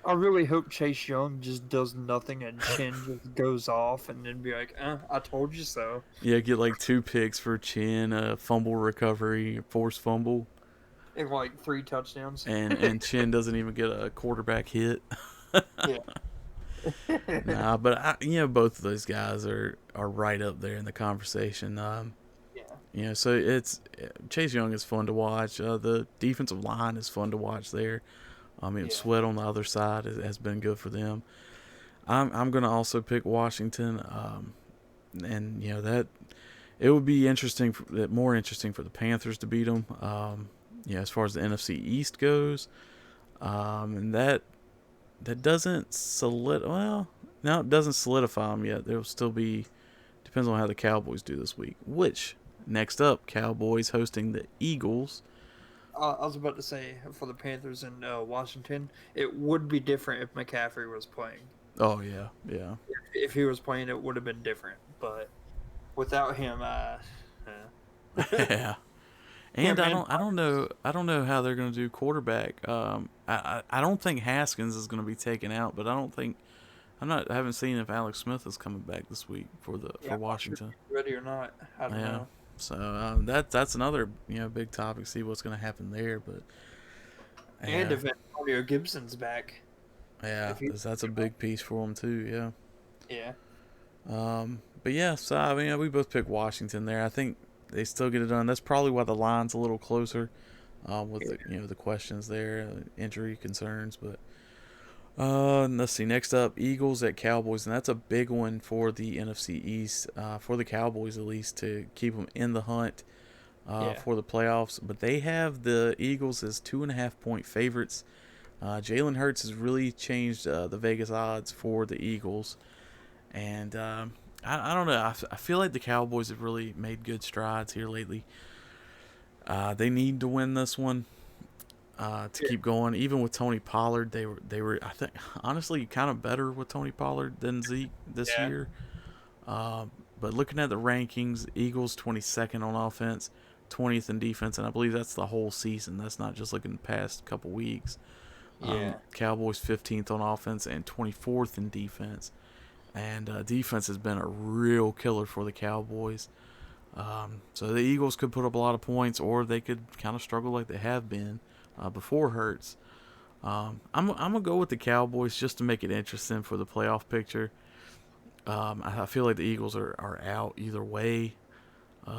I really hope Chase Young just does nothing and Chin just goes off and then be like, I told you so. Yeah, get like 2 picks for Chin, a fumble recovery, forced fumble. And like 3 touchdowns. And Chin doesn't even get a quarterback hit. Yeah. Nah, but both of those guys are right up there in the conversation. Yeah. So it's Chase Young is fun to watch. The defensive line is fun to watch there. Yeah. Sweat on the other side has been good for them. I'm gonna also pick Washington, and that it would be more interesting for the Panthers to beat them. As far as the NFC East goes, and that doesn't no, it doesn't solidify them yet. There'll still be depends on how the Cowboys do this week. Which next up, Cowboys hosting the Eagles. I was about to say for the Panthers in Washington, it would be different if McCaffrey was playing. Oh yeah, yeah, If he was playing, it would have been different. But without him, yeah. him And and I don't know how they're going to do quarterback. I don't think Haskins is going to be taken out, but I haven't seen if Alex Smith is coming back this week yeah, for I'm not sure if Washington. he's ready or not. I don't Yeah, know. so that's another big topic. See what's going to happen there, but And yeah, if Antonio Gibson's back, yeah, if he, that's a big piece for them too. yeah, Yeah, but yeah, so I mean we both picked Washington there. I think they still get it done. That's probably why the line's a little closer. With yeah, the questions there, injury concerns. But let's see. Next up, Eagles at Cowboys, and that's a big one for the NFC East. For the Cowboys, at least, to keep them in the hunt yeah, for the playoffs. But they have the Eagles as 2.5 point favorites. Jalen Hurts has really changed the Vegas odds for the Eagles, and I don't know. I feel like the Cowboys have really made good strides here lately. They need to win this one to yeah, keep going. Even with Tony Pollard, they were I think honestly kind of better with Tony Pollard than Zeke this yeah, year. Uh, but looking at the rankings, Eagles 22nd on offense, 20th in defense, and I believe that's the whole season. That's not just looking past couple weeks. yeah. Cowboys 15th on offense and 24th in defense, and defense has been a real killer for the Cowboys. So the Eagles could put up a lot of points, or they could kind of struggle like they have been before Hurts. I'm gonna go with the Cowboys just to make it interesting for the playoff picture. I feel like the Eagles are out either way.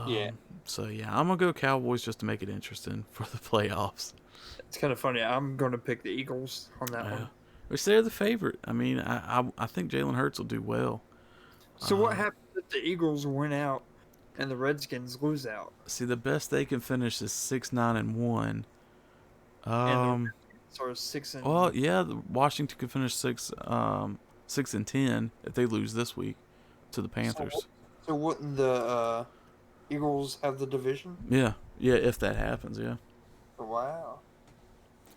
Yeah. So yeah, I'm gonna go Cowboys just to make it interesting for the playoffs. It's kind of funny. I'm going to pick the Eagles on that Yeah, one. which they're the favorite. I mean, I think Jalen Hurts will do well. So what happens if the Eagles win out and the Redskins lose out, See, the best they can finish is 6-9-1. and the Um, Redskins are six well, and yeah, Washington could finish 6-10 if they lose this week to the so? Panthers. So wouldn't the Eagles have the division? Yeah, yeah, if that happens, yeah. Wow.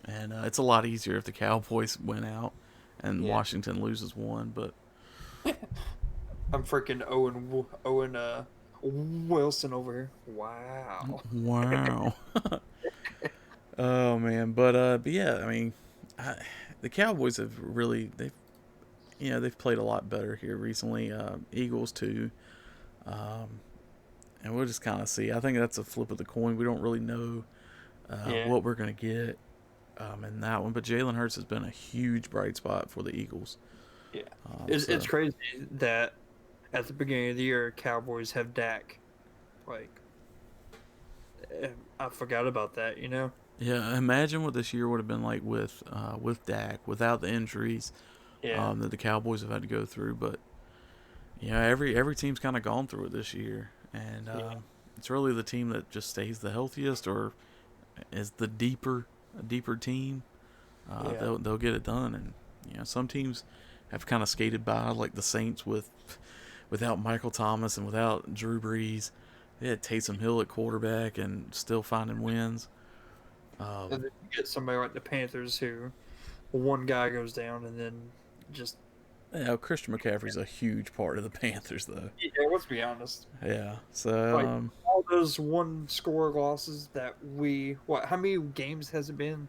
And it's a lot easier if the Cowboys win out and Yeah. Washington loses one. But I'm freaking Owen Wilson over here. Wow. wow, oh man, but yeah, I mean, the Cowboys have really they've played a lot better here recently. Eagles too, um, and we'll just kind of see. I think that's a flip of the coin. We don't really know Yeah. what we're gonna get in that one. But Jalen Hurts has been a huge bright spot for the Eagles. Yeah. Um, It's so crazy that at the beginning of the year, Cowboys have Dak. Like, I forgot about that. You know. yeah, imagine what this year would have been like with Dak without the injuries Yeah. that the Cowboys have had to go through. But every team's kind of gone through it this year, and Yeah. it's really the team that just stays the healthiest or is the deeper team. Yeah. They'll get it done, and some teams have kind of skated by, like the Saints without Michael Thomas and without Drew Brees. They had Taysom Hill at quarterback and still finding wins. And Um, then you get somebody like the Panthers who one guy goes down and then just Christian McCaffrey's a huge part of the Panthers, though. yeah, let's be honest. Yeah. So, Like all those one score losses that how many games has it been?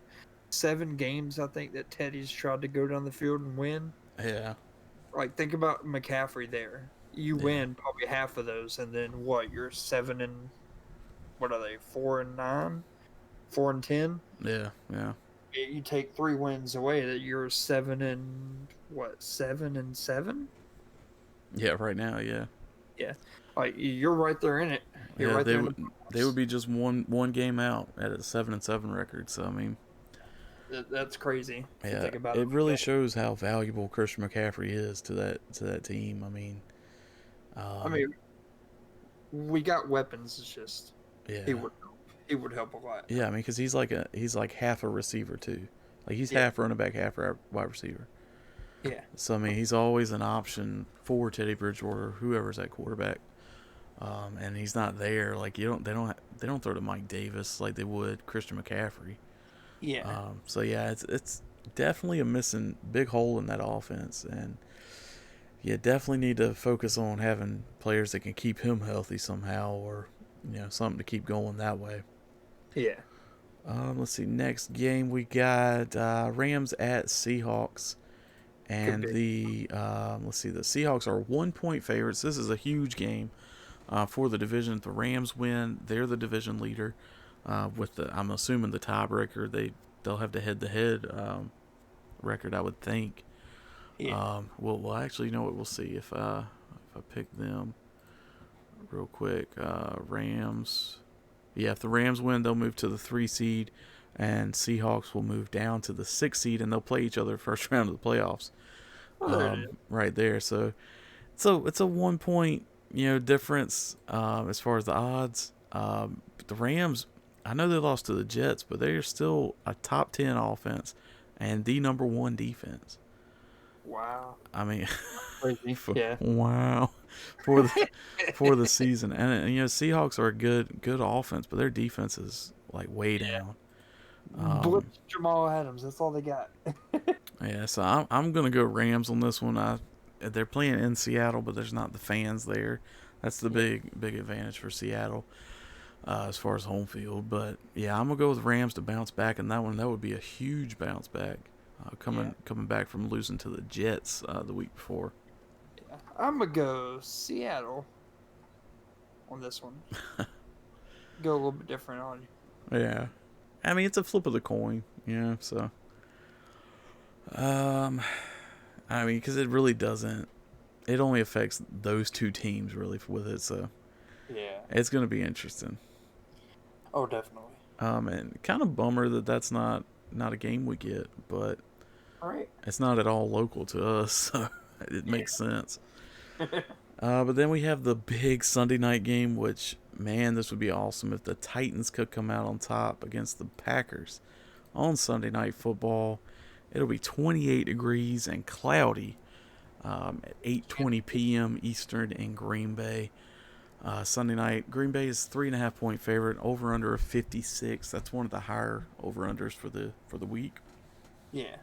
7 games I think that Teddy's tried to go down the field and win. yeah, Like think about McCaffrey there. You yeah, win probably half of those and then what, you're 7 and what are they, 4-9? 4-10? yeah, yeah. You take 3 wins away, that you're 7-7? Yeah, right now, yeah. Yeah, like you're right there in it. You're Yeah, right they there in would the they would playoffs. be just one game out at a 7-7 record. So I mean, That's crazy to yeah, think about it it like really that. shows how valuable Christian McCaffrey is to that team. I mean, I um, mean, we got weapons. It's just he yeah, would he would help a lot. yeah. I mean, because he's like half a receiver too. Like he's Yeah, half running back, half wide receiver. yeah, So I mean, he's always an option for Teddy Bridgewater, whoever's at quarterback. And he's not there. Like they don't throw to Mike Davis like they would Christian McCaffrey. yeah, So yeah, it's definitely a missing big hole in that offense, and you definitely need to focus on having players that can keep him healthy somehow, or something to keep going that way. yeah. Let's see. Next game we got Rams at Seahawks, Could and be. the let's see. The Seahawks are 1 point favorites. This is a huge game for the division. If the Rams win, they're the division leader. With the, I'm assuming the tiebreaker, they'll have the head-to-head record, I would think. Yeah. Well, actually, you know what? We'll see if I pick them real quick. Rams. Yeah, if the Rams win, they'll move to the 3 seed, and Seahawks will move down to the 6 seed, and they'll play each other first round of the playoffs. Oh, there it is. Right there. So it's a 1 point difference as far as the odds. The Rams, I know they lost to the Jets, but they're still a top 10 offense and the number one defense. Wow. I mean, Crazy. Yeah. wow, for the season, and Seahawks are a good offense, but their defense is like way down. Blitz Jamal Adams. That's all they got. Yeah, so I'm gonna go Rams on this one. They're playing in Seattle, but there's not the fans there. That's the Yeah. big advantage for Seattle as far as home field. But yeah, I'm gonna go with Rams to bounce back in that one. That would be a huge bounce back, Yeah. coming back from losing to the Jets the week before. Yeah. I'm gonna go Seattle on this one. Go a little bit different on you. Yeah, I mean it's a flip of the coin, So, um, I mean, because it really doesn't. It only affects those two teams really with it, so Yeah. it's gonna be interesting. Oh, definitely. And kind of bummer that that's not a game we get, but All right. it's not at all local to us, so it Yeah. makes sense. But then we have the big Sunday night game, which, man, this would be awesome if the Titans could come out on top against the Packers on Sunday Night Football. It'll be 28 degrees and cloudy at 8:20 p.m. Eastern in Green Bay. Sunday night, Green Bay is 3.5 point favorite. Over under of 56. That's one of the higher over unders for the week. Yeah.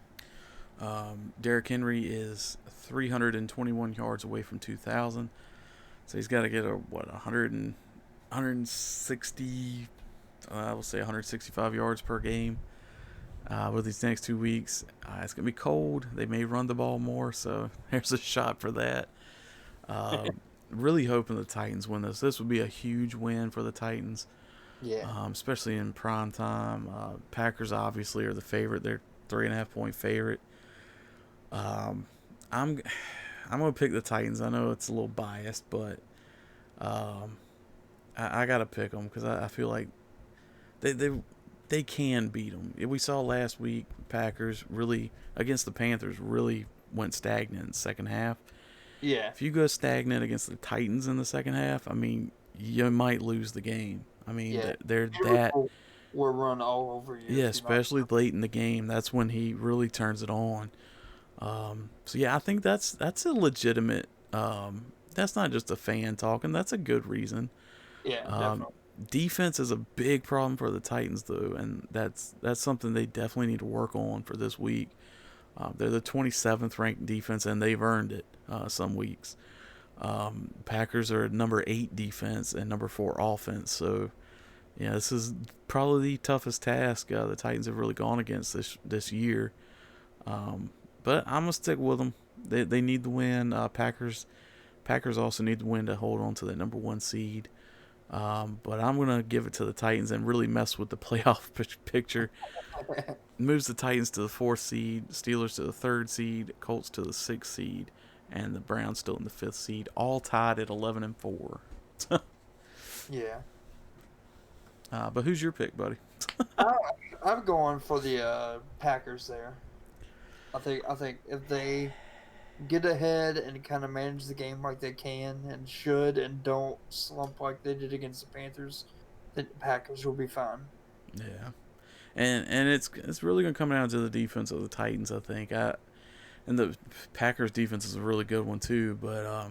Derrick Henry is 321 yards away from 2,000, so he's got to get 160, I will say 165 yards per game. With these next 2 weeks, it's gonna be cold. They may run the ball more, so there's a shot for that. Uh, really hoping the Titans win this. This would be a huge win for the Titans, Yeah. especially in prime time. Packers obviously are the favorite. They're 3.5 point favorite. Um, I'm I'm gonna pick the Titans. I know it's a little biased, but um, I gotta pick them because I feel like they they they can beat them. We saw last week Packers really against the Panthers really went stagnant in the second half. Yeah. If you go stagnant against the Titans in the second half, I mean you might lose the game. I mean Yeah. they're Derek that. will run all over you Yeah, if you're not especially late in the game. That's when he really turns it on. So yeah, I think that's a legitimate. That's not just a fan talking. That's a good reason. Yeah, Um, definitely. Defense is a big problem for the Titans though, and that's something they definitely need to work on for this week. They're the 27th ranked defense, and they've earned it some weeks. Packers are number 8 defense and number 4 offense. So yeah, this is probably the toughest task the Titans have really gone against this year. Um, but I'm gonna stick with them. They need the win. Packers also need to win to hold on to that number 1 seed. But I'm gonna give it to the Titans and really mess with the playoff picture. Moves the Titans to the 4th seed, Steelers to the 3rd seed, Colts to the 6th seed, and the Browns still in the 5th seed, all tied at 11-4. Yeah. But who's your pick, buddy? I, I'm going for the Packers there. I think if they get ahead and kind of manage the game like they can and should, and don't slump like they did against the Panthers, then the Packers will be fine. Yeah, and it's really gonna come down to the defense of the Titans, I think. And the Packers defense is a really good one too. But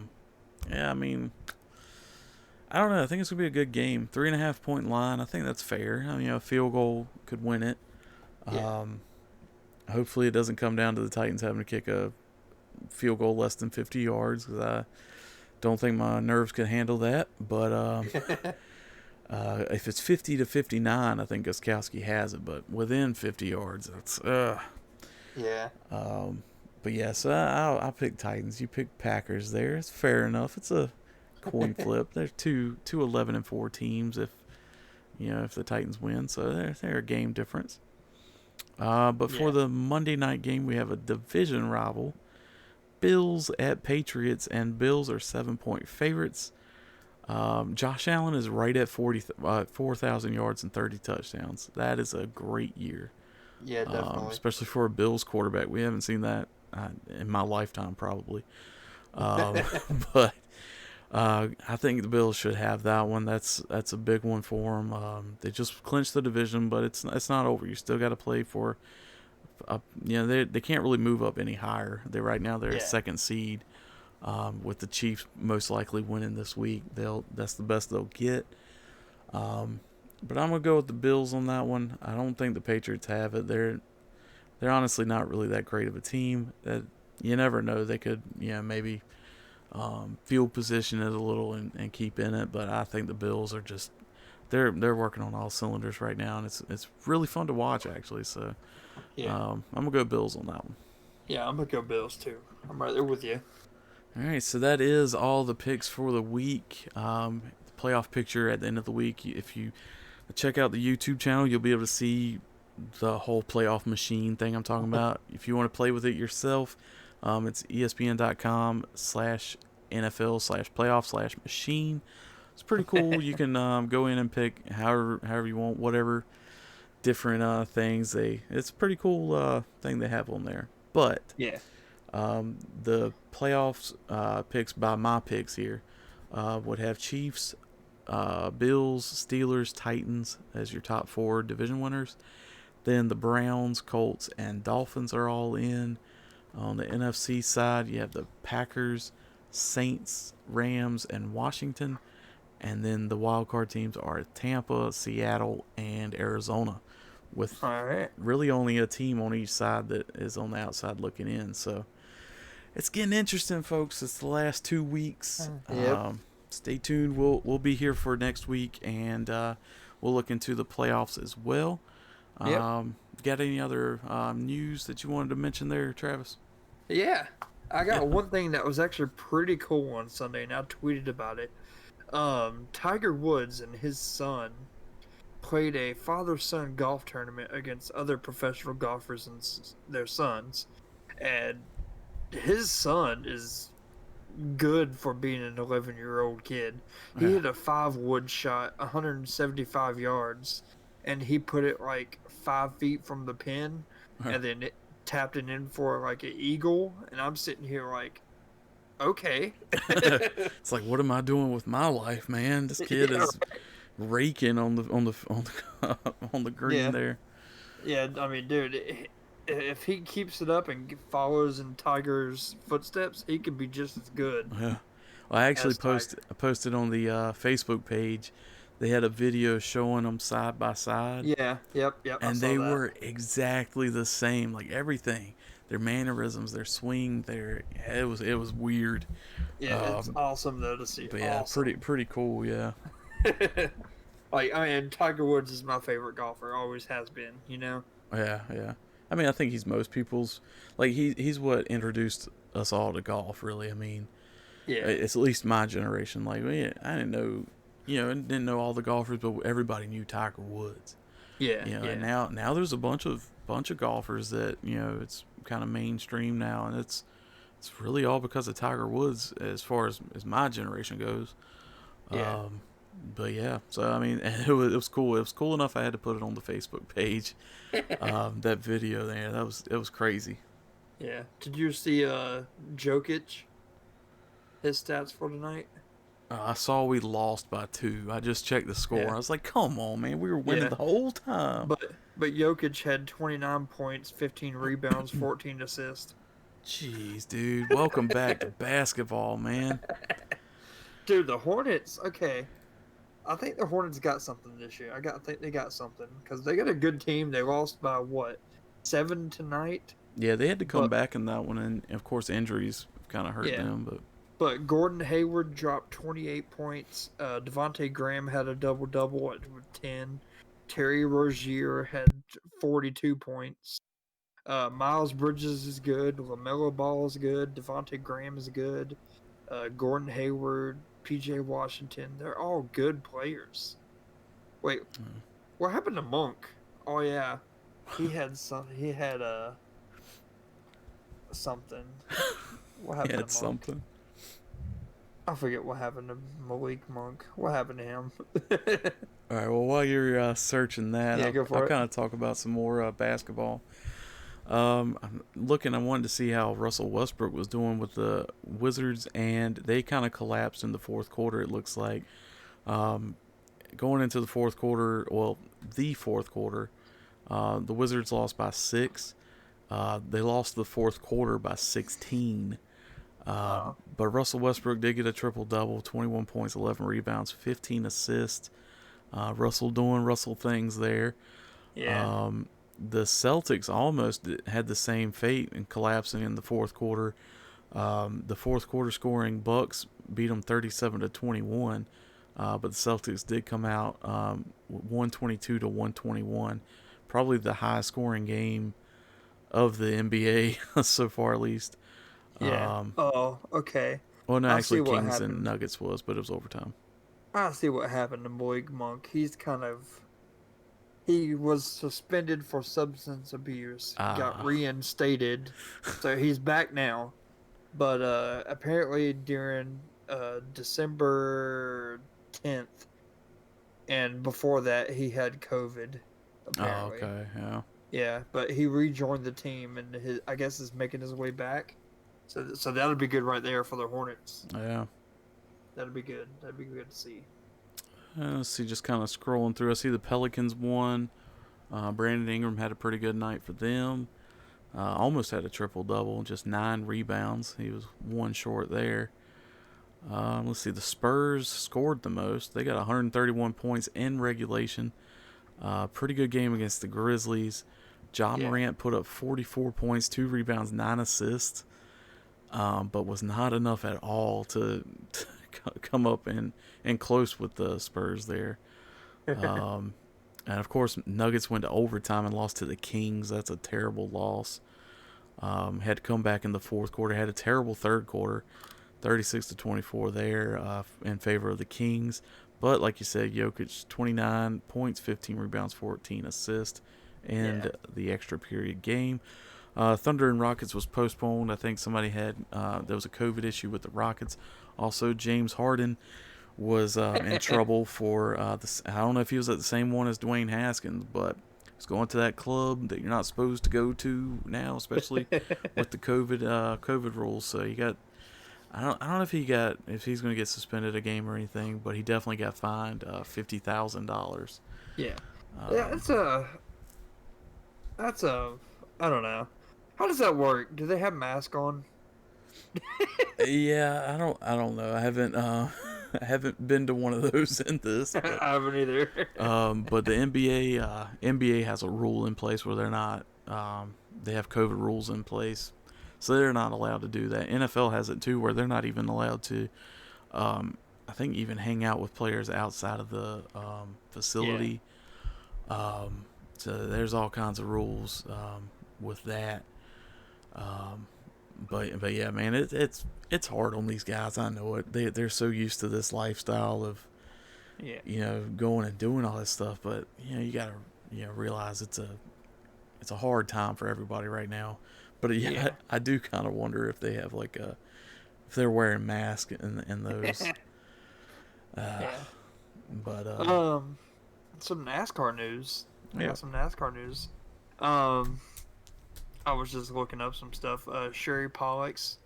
yeah, I mean, I don't know. I think it's gonna be a good game. 3.5 point line. I think that's fair. I mean, a field goal could win it. Yeah. Hopefully, it doesn't come down to the Titans having to kick a field goal less than 50 yards, because I don't think my nerves could handle that. But if it's 50-59, I think Gostkowski has it. But within 50 yards, that's Yeah. But yeah, so I'll pick Titans. You pick Packers there. It's fair enough. It's a coin flip. There's two 11-4 teams if the Titans win, so they're a game difference. But for the Monday night game, we have a division rival. Bills at Patriots, and Bills are 7-point favorites. Josh Allen is right at 4,000 yards and 30 touchdowns. That is a great year. Yeah, definitely. Especially for a Bills quarterback. We haven't seen that in my lifetime, probably. But I think the Bills should have that one. That's a big one for them. They just clinched the division, but it's not over. You still got to play for. They can't really move up any higher. They're a 2nd seed. With the Chiefs most likely winning this week, that's the best they'll get. But I'm gonna go with the Bills on that one. I don't think the Patriots have it. They're honestly not really that great of a team. That you never know. They could maybe field position it a little and keep in it. But I think the Bills are just they're working on all cylinders right now, and it's really fun to watch actually. So I'm gonna go Bills on that one. Yeah, I'm gonna go Bills too. I'm right there with you. All right, so that is all the picks for the week. The playoff picture at the end of the week. If you check out the YouTube channel, you'll be able to see the whole playoff machine thing I'm talking about. If you want to play with it yourself, it's ESPN.com/NFL/playoff/machine. It's pretty cool. You can go in and pick however you want, whatever different things. It's a pretty cool thing they have on there. But Yeah. the playoffs picks by my picks here would have Chiefs, Bills, Steelers, Titans as your top 4 division winners. Then the Browns, Colts, and Dolphins are all in. On the NFC side, you have the Packers, Saints, Rams, and Washington. And then the wild card teams are Tampa, Seattle, and Arizona, with really only a team on each side that is on the outside looking in. So it's getting interesting, folks. It's the last 2 weeks. Stay tuned. We'll be here for next week, and we'll look into the playoffs as well. Got any other news that you wanted to mention there, Travis? Yeah, I got one thing that was actually pretty cool on Sunday, and I tweeted about it. Tiger Woods and his son played a father-son golf tournament against other professional golfers and their sons, and his son is good for being an 11-year-old kid. He hit a 5-wood shot, 175 yards, and he put it like 5 feet from the pin, and then it tapped it in for like an eagle. And I'm sitting here like, okay. It's like, what am I doing with my life, man? This kid is raking on the green there. Yeah, I mean, dude, if he keeps it up and follows in Tiger's footsteps, he could be just as good. Yeah. Well, I actually posted on the Facebook page. They had a video showing them side by side. Yeah, yep. And they were exactly the same, like everything. Their mannerisms, their swing, it was weird. Yeah, it's awesome though to see. But yeah, pretty cool, yeah. Like, I mean, Tiger Woods is my favorite golfer, always has been, you know? Yeah. I mean, I think he's most people's, like, he's what introduced us all to golf, really. I mean, it's at least my generation. Like, I didn't know, and didn't know all the golfers, but everybody knew Tiger Woods. Yeah, And yeah, now there's a bunch of golfers that it's kind of mainstream now, and it's really all because of Tiger Woods as far as my generation goes. yeah. But yeah, so I mean, it was cool. It was cool enough I had to put it on the Facebook page. That video there, it was crazy. Yeah. Did you see Jokic, his stats for tonight? I saw we lost by 2. I just checked the score. Yeah. I was like, come on, man, we were winning Yeah. the whole time. But Jokic had 29 points, 15 rebounds, 14 assists. Jeez, dude, welcome back to basketball, man. Dude, the Hornets, okay. I think the Hornets got something this year. I think they got something because they got a good team. They lost by what, 7 tonight? Yeah, they had to come But back in that one, and of course injuries kind of hurt yeah, them. But but Gordon Hayward dropped 28 points. Devontae Graham had a double double at 10. Terry Rozier had 42 points. Miles Bridges is good. LaMelo Ball is good. Devontae Graham is good. Gordon Hayward, PJ Washington, they're all good players. Wait, what happened to Monk? Oh yeah, he had some. He had something. What he happened had to Monk? something. I forget what happened to Malik Monk. What happened to him? All right. Well, while you're searching that, Yeah, I'll, go I'll for it. kind of talk about some more basketball. I'm looking. I wanted to see how Russell Westbrook was doing with the Wizards, and they kind of collapsed in the fourth quarter. It looks like going into the fourth quarter. Well, the fourth quarter, the Wizards lost by 6. They lost the fourth quarter by 16. Oh, But Russell Westbrook did get a triple double: 21 points, 11 rebounds, 15 assists. Russell doing Russell things there. yeah, The Celtics almost had the same fate in collapsing in the fourth quarter. The fourth quarter scoring, Bucks beat them 37-21, but the Celtics did come out 122 to 121, probably the highest scoring game of the NBA so far, at least. yeah. Oh, okay. Well, no, I actually, see what Kings and happened. Nuggets was, but it was overtime. I see what happened to Malik Monk. He was suspended for substance abuse, got Ah, reinstated, so he's back now. But apparently during December 10th and before that he had COVID. oh, Apparently, okay, yeah, yeah. But he rejoined the team and I guess is making his way back. So that'll be good right there for the Hornets. yeah. That'd be good. That'd be good to see. Let's see, just kind of scrolling through. I see the Pelicans won. Brandon Ingram had a pretty good night for them. Almost had a triple double, just 9 rebounds. He was one short there. Let's see, the Spurs scored the most. They got 131 points in regulation. Pretty good game against the Grizzlies. Ja Yeah. Morant put up 44 points, 2 rebounds, 9 assists, but was not enough at all to come up and close with the Spurs there. Um, and of course, Nuggets went to overtime and lost to the Kings. That's a terrible loss. Had to come back in the fourth quarter. Had a terrible third quarter, 36-24 there in favor of the Kings. But like you said, Jokic 29 points, 15 rebounds, 14 assists, Yeah. and the extra period game. Thunder and Rockets was postponed. I think somebody had there was a COVID issue with the Rockets. Also, James Harden was in trouble for this. I don't know if he was at the same one as Dwayne Haskins, but he's going to that club that you're not supposed to go to now, especially with the COVID rules. So you got. I don't know if he's going to get suspended a game or anything, but he definitely got fined $50,000. Yeah. Yeah, Um, that's a I don't know. How does that work? Do they have mask on? yeah, I don't know. I haven't I haven't been to one of those in this, but I haven't either. but the NBA has a rule in place where they're not they have COVID rules in place, so they're not allowed to do that. NFL has it too, where they're not even allowed to I think even hang out with players outside of the Yeah. facility. So there's all kinds of rules with that. Um, but yeah, man, it's hard on these guys. I know it. They're so used to this lifestyle of Yeah. going and doing all this stuff. But you gotta realize it's a hard time for everybody right now. But yeah, Yeah. I do kind of wonder if they have like if they're wearing masks in those. Uh, Yeah. but Um, some NASCAR news. I yeah, got some NASCAR news. Um, I was just looking up some stuff. Sherry Pollock's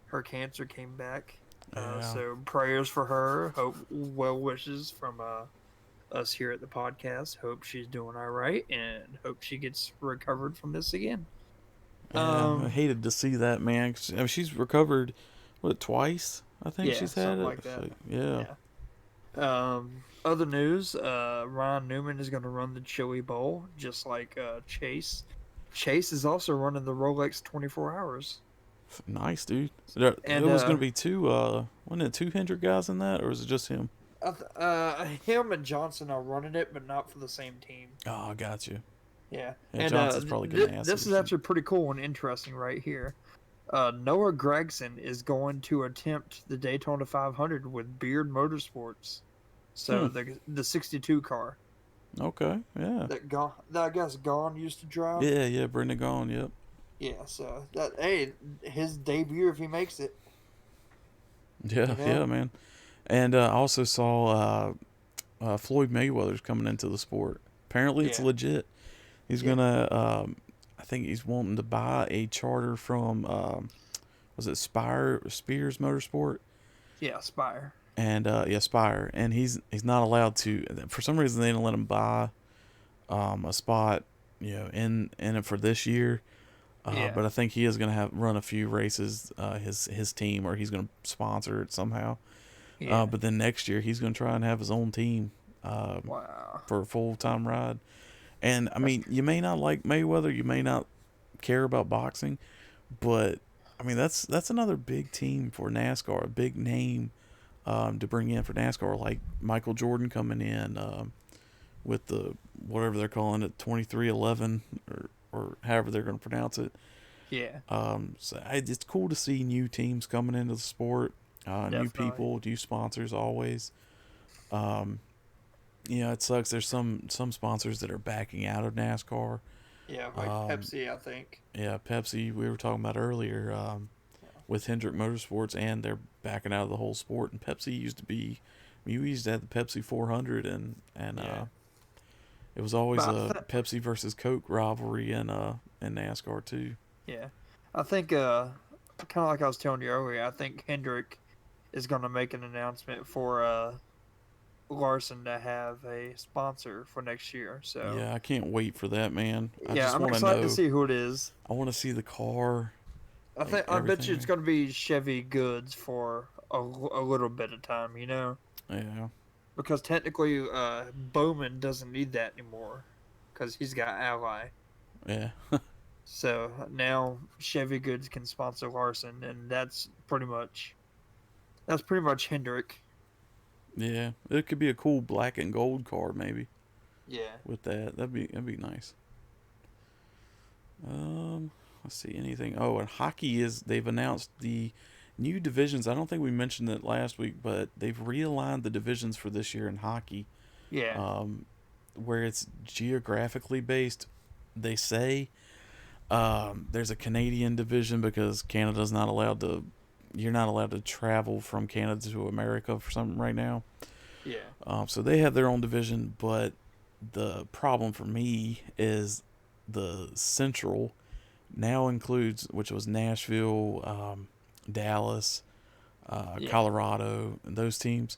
her cancer came back. yeah, So prayers for her. Hope well wishes from us here at the podcast. Hope she's doing all right and hope she gets recovered from this again. yeah. I Um, hated to see that, man. 'Cause, I mean, she's recovered, what, twice? I think yeah, she's had something it. like that. So, yeah. Yeah. Other news, Ryan Newman is going to run the Chili Bowl just like Chase. Chase is also running the Rolex 24 Hours. Nice, dude. And It was gonna be two. Wasn't it two Hendrick guys in that, or was it just him? him and Johnson are running it, but not for the same team. Oh, I got you. Yeah. Yeah, And Johnson's probably Ganassi this or is something. actually pretty cool and interesting right here. Noah Gregson is going to attempt the Daytona 500 with Beard Motorsports. Hmm. So the 62 car Okay. Yeah. that I guess Gone used to drive. Yeah. Yeah. Brendan Gaughan. Yep. Yeah, so that hey, his debut if he makes it, Yeah. you Yeah, know. man. And I also saw Floyd Mayweather's coming into the sport. Apparently, it's Yeah, legit. He's yeah, gonna. I think he's wanting to buy a charter from. Was it Spears Motorsport? yeah. Spire. And yeah, Spire. And he's not allowed to. For some reason, they didn't let him buy a spot, in it for this year. Yeah, But I think he is going to have run a few races, his team, or he's going to sponsor it somehow. yeah. But then next year he's going to try and have his own team, Wow, for a full time ride. And I that's mean, you may not like Mayweather, you may not care about boxing, but I mean that's another big team for NASCAR, a big name, to bring in for NASCAR, like Michael Jordan coming in, with the whatever they're calling it, 2311, or however they're going to pronounce it. yeah, So it's cool to see new teams coming into the sport, new definitely. people, new sponsors always. Um, it sucks. There's some sponsors that are backing out of NASCAR. Yeah, like Um, Pepsi, I think. yeah, Pepsi we were talking about earlier, with Hendrick Motorsports, and they're backing out of the whole sport. And Pepsi used to be, we used to have the Pepsi 400, and Yeah, it was always but a Pepsi versus Coke rivalry in NASCAR too. yeah, I think kind of like I was telling you earlier, I think Hendrick is going to make an announcement for Larson to have a sponsor for next year. So Yeah, I can't wait for that, man. I yeah, just I'm want to excited to know. see who it is. I want to see the car, like I bet you everything, it's man. going to be Chevy Goods for a little bit of time, Yeah, because technically Bowman doesn't need that anymore because he's got Ally. yeah, So now Chevy Goods can sponsor Larson, and that's pretty much Hendrick. yeah. It could be a cool black and gold car, maybe, Yeah, with that. That'd be nice. Let's see anything. Oh, and hockey is they've announced the new divisions. I don't think we mentioned it last week, but they've realigned the divisions for this year in hockey, yeah, um, where it's geographically based. They say there's a Canadian division because Canada's not allowed to. You're not allowed to travel from Canada to America for something right now. yeah, So they have their own division, but the problem for me is the Central now includes, which was Nashville, Dallas, yeah, Colorado, and those teams.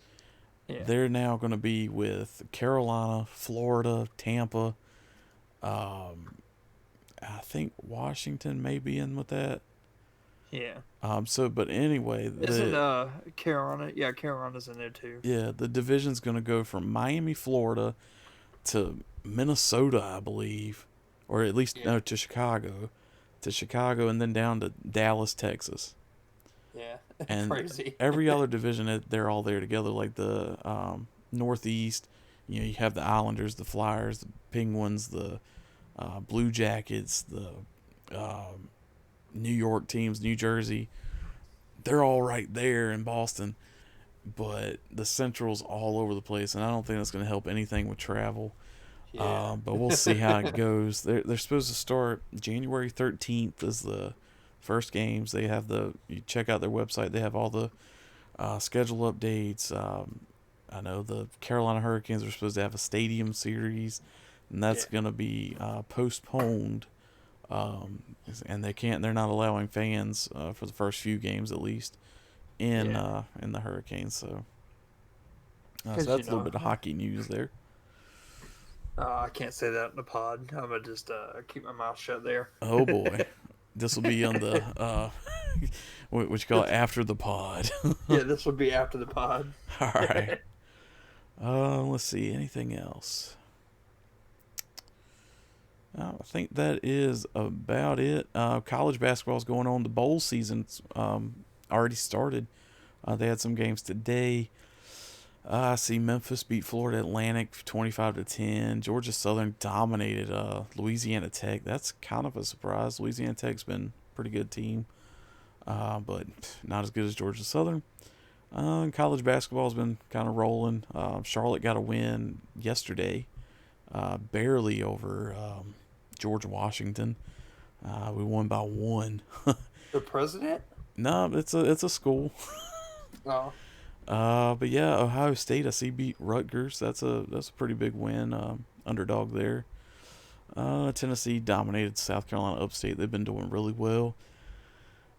yeah, They're now going to be with Carolina, Florida, Tampa. Um, I think Washington may be in with that. yeah. But anyway, Isn't Carolina? Yeah, Carolina's in there too. the division's going to go from Miami, Florida, to Minnesota, I believe, or at least Yeah, no, to Chicago, and then down to Dallas, Texas. yeah, And crazy. every other division, they're all there together. Like the Northeast, you have the Islanders, the Flyers, the Penguins, the Blue Jackets, the New York teams, New Jersey. They're all right there in Boston. but the Central's all over the place, and I don't think that's going to help anything with travel. Yeah. But we'll see how it goes. They're supposed to start January 13th is the first games. They have you check out their website. They have all the schedule updates. I know the Carolina Hurricanes are supposed to have a stadium series, and that's Yeah. going to be postponed. And they're not allowing fans for the first few games at least Yeah. in the Hurricanes. So so Because, that's a little bit of hockey news there. I can't say that in the pod. I'm going to just keep my mouth shut there. Oh boy, this will be on the what you call it, after the pod. Yeah, this would be after the pod. All right. Let's see. Anything else? I think that is about it. College basketball is going on. The bowl season's already started. They had some games today. I see Memphis beat Florida Atlantic 25-10. Georgia Southern dominated Louisiana Tech. That's kind of a surprise. Louisiana Tech's been a pretty good team, but not as good as Georgia Southern. College basketball has been kind of rolling. Charlotte got a win yesterday, barely over George Washington. We won by 1. The president? No, it's a school. Oh. But yeah, Ohio State I see beat Rutgers. That's a pretty big win. Underdog there. Tennessee dominated South Carolina Upstate. They've been doing really well.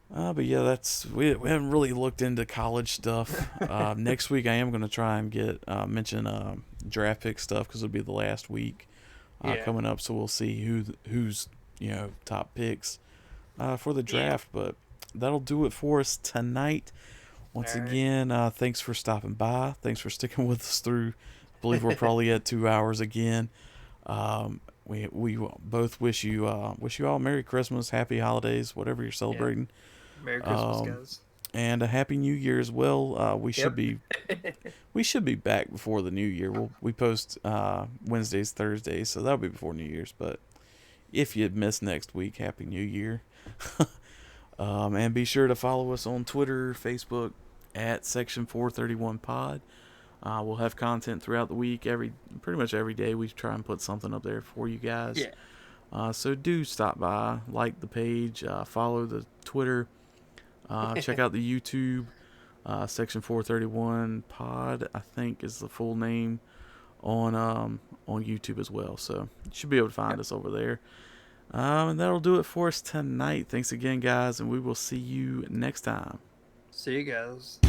But yeah, we haven't really looked into college stuff. Next week I am going to try and mention draft pick stuff because it'll be the last week coming up. So we'll see who's top picks for the draft. But that'll do it for us tonight. Once again, thanks for stopping by. Thanks for sticking with us through. I believe we're probably at 2 hours again. We both wish you all Merry Christmas, Happy Holidays, whatever you're celebrating. Yeah. Merry Christmas, guys. And a Happy New Year as well. We should be back before the New Year. We post Wednesdays, Thursdays, so that'll be before New Year's. But if you miss next week, Happy New Year. And be sure to follow us on Twitter, Facebook at Section 431 Pod. We'll have content throughout the week. Pretty much every day we try and put something up there for you guys. Yeah. So do stop by, like the page, follow the Twitter, check out the YouTube. Section 431 Pod, I think, is the full name on YouTube as well. So you should be able to find us over there. And that'll do it for us tonight. Thanks again, guys, and we will see you next time. See you guys.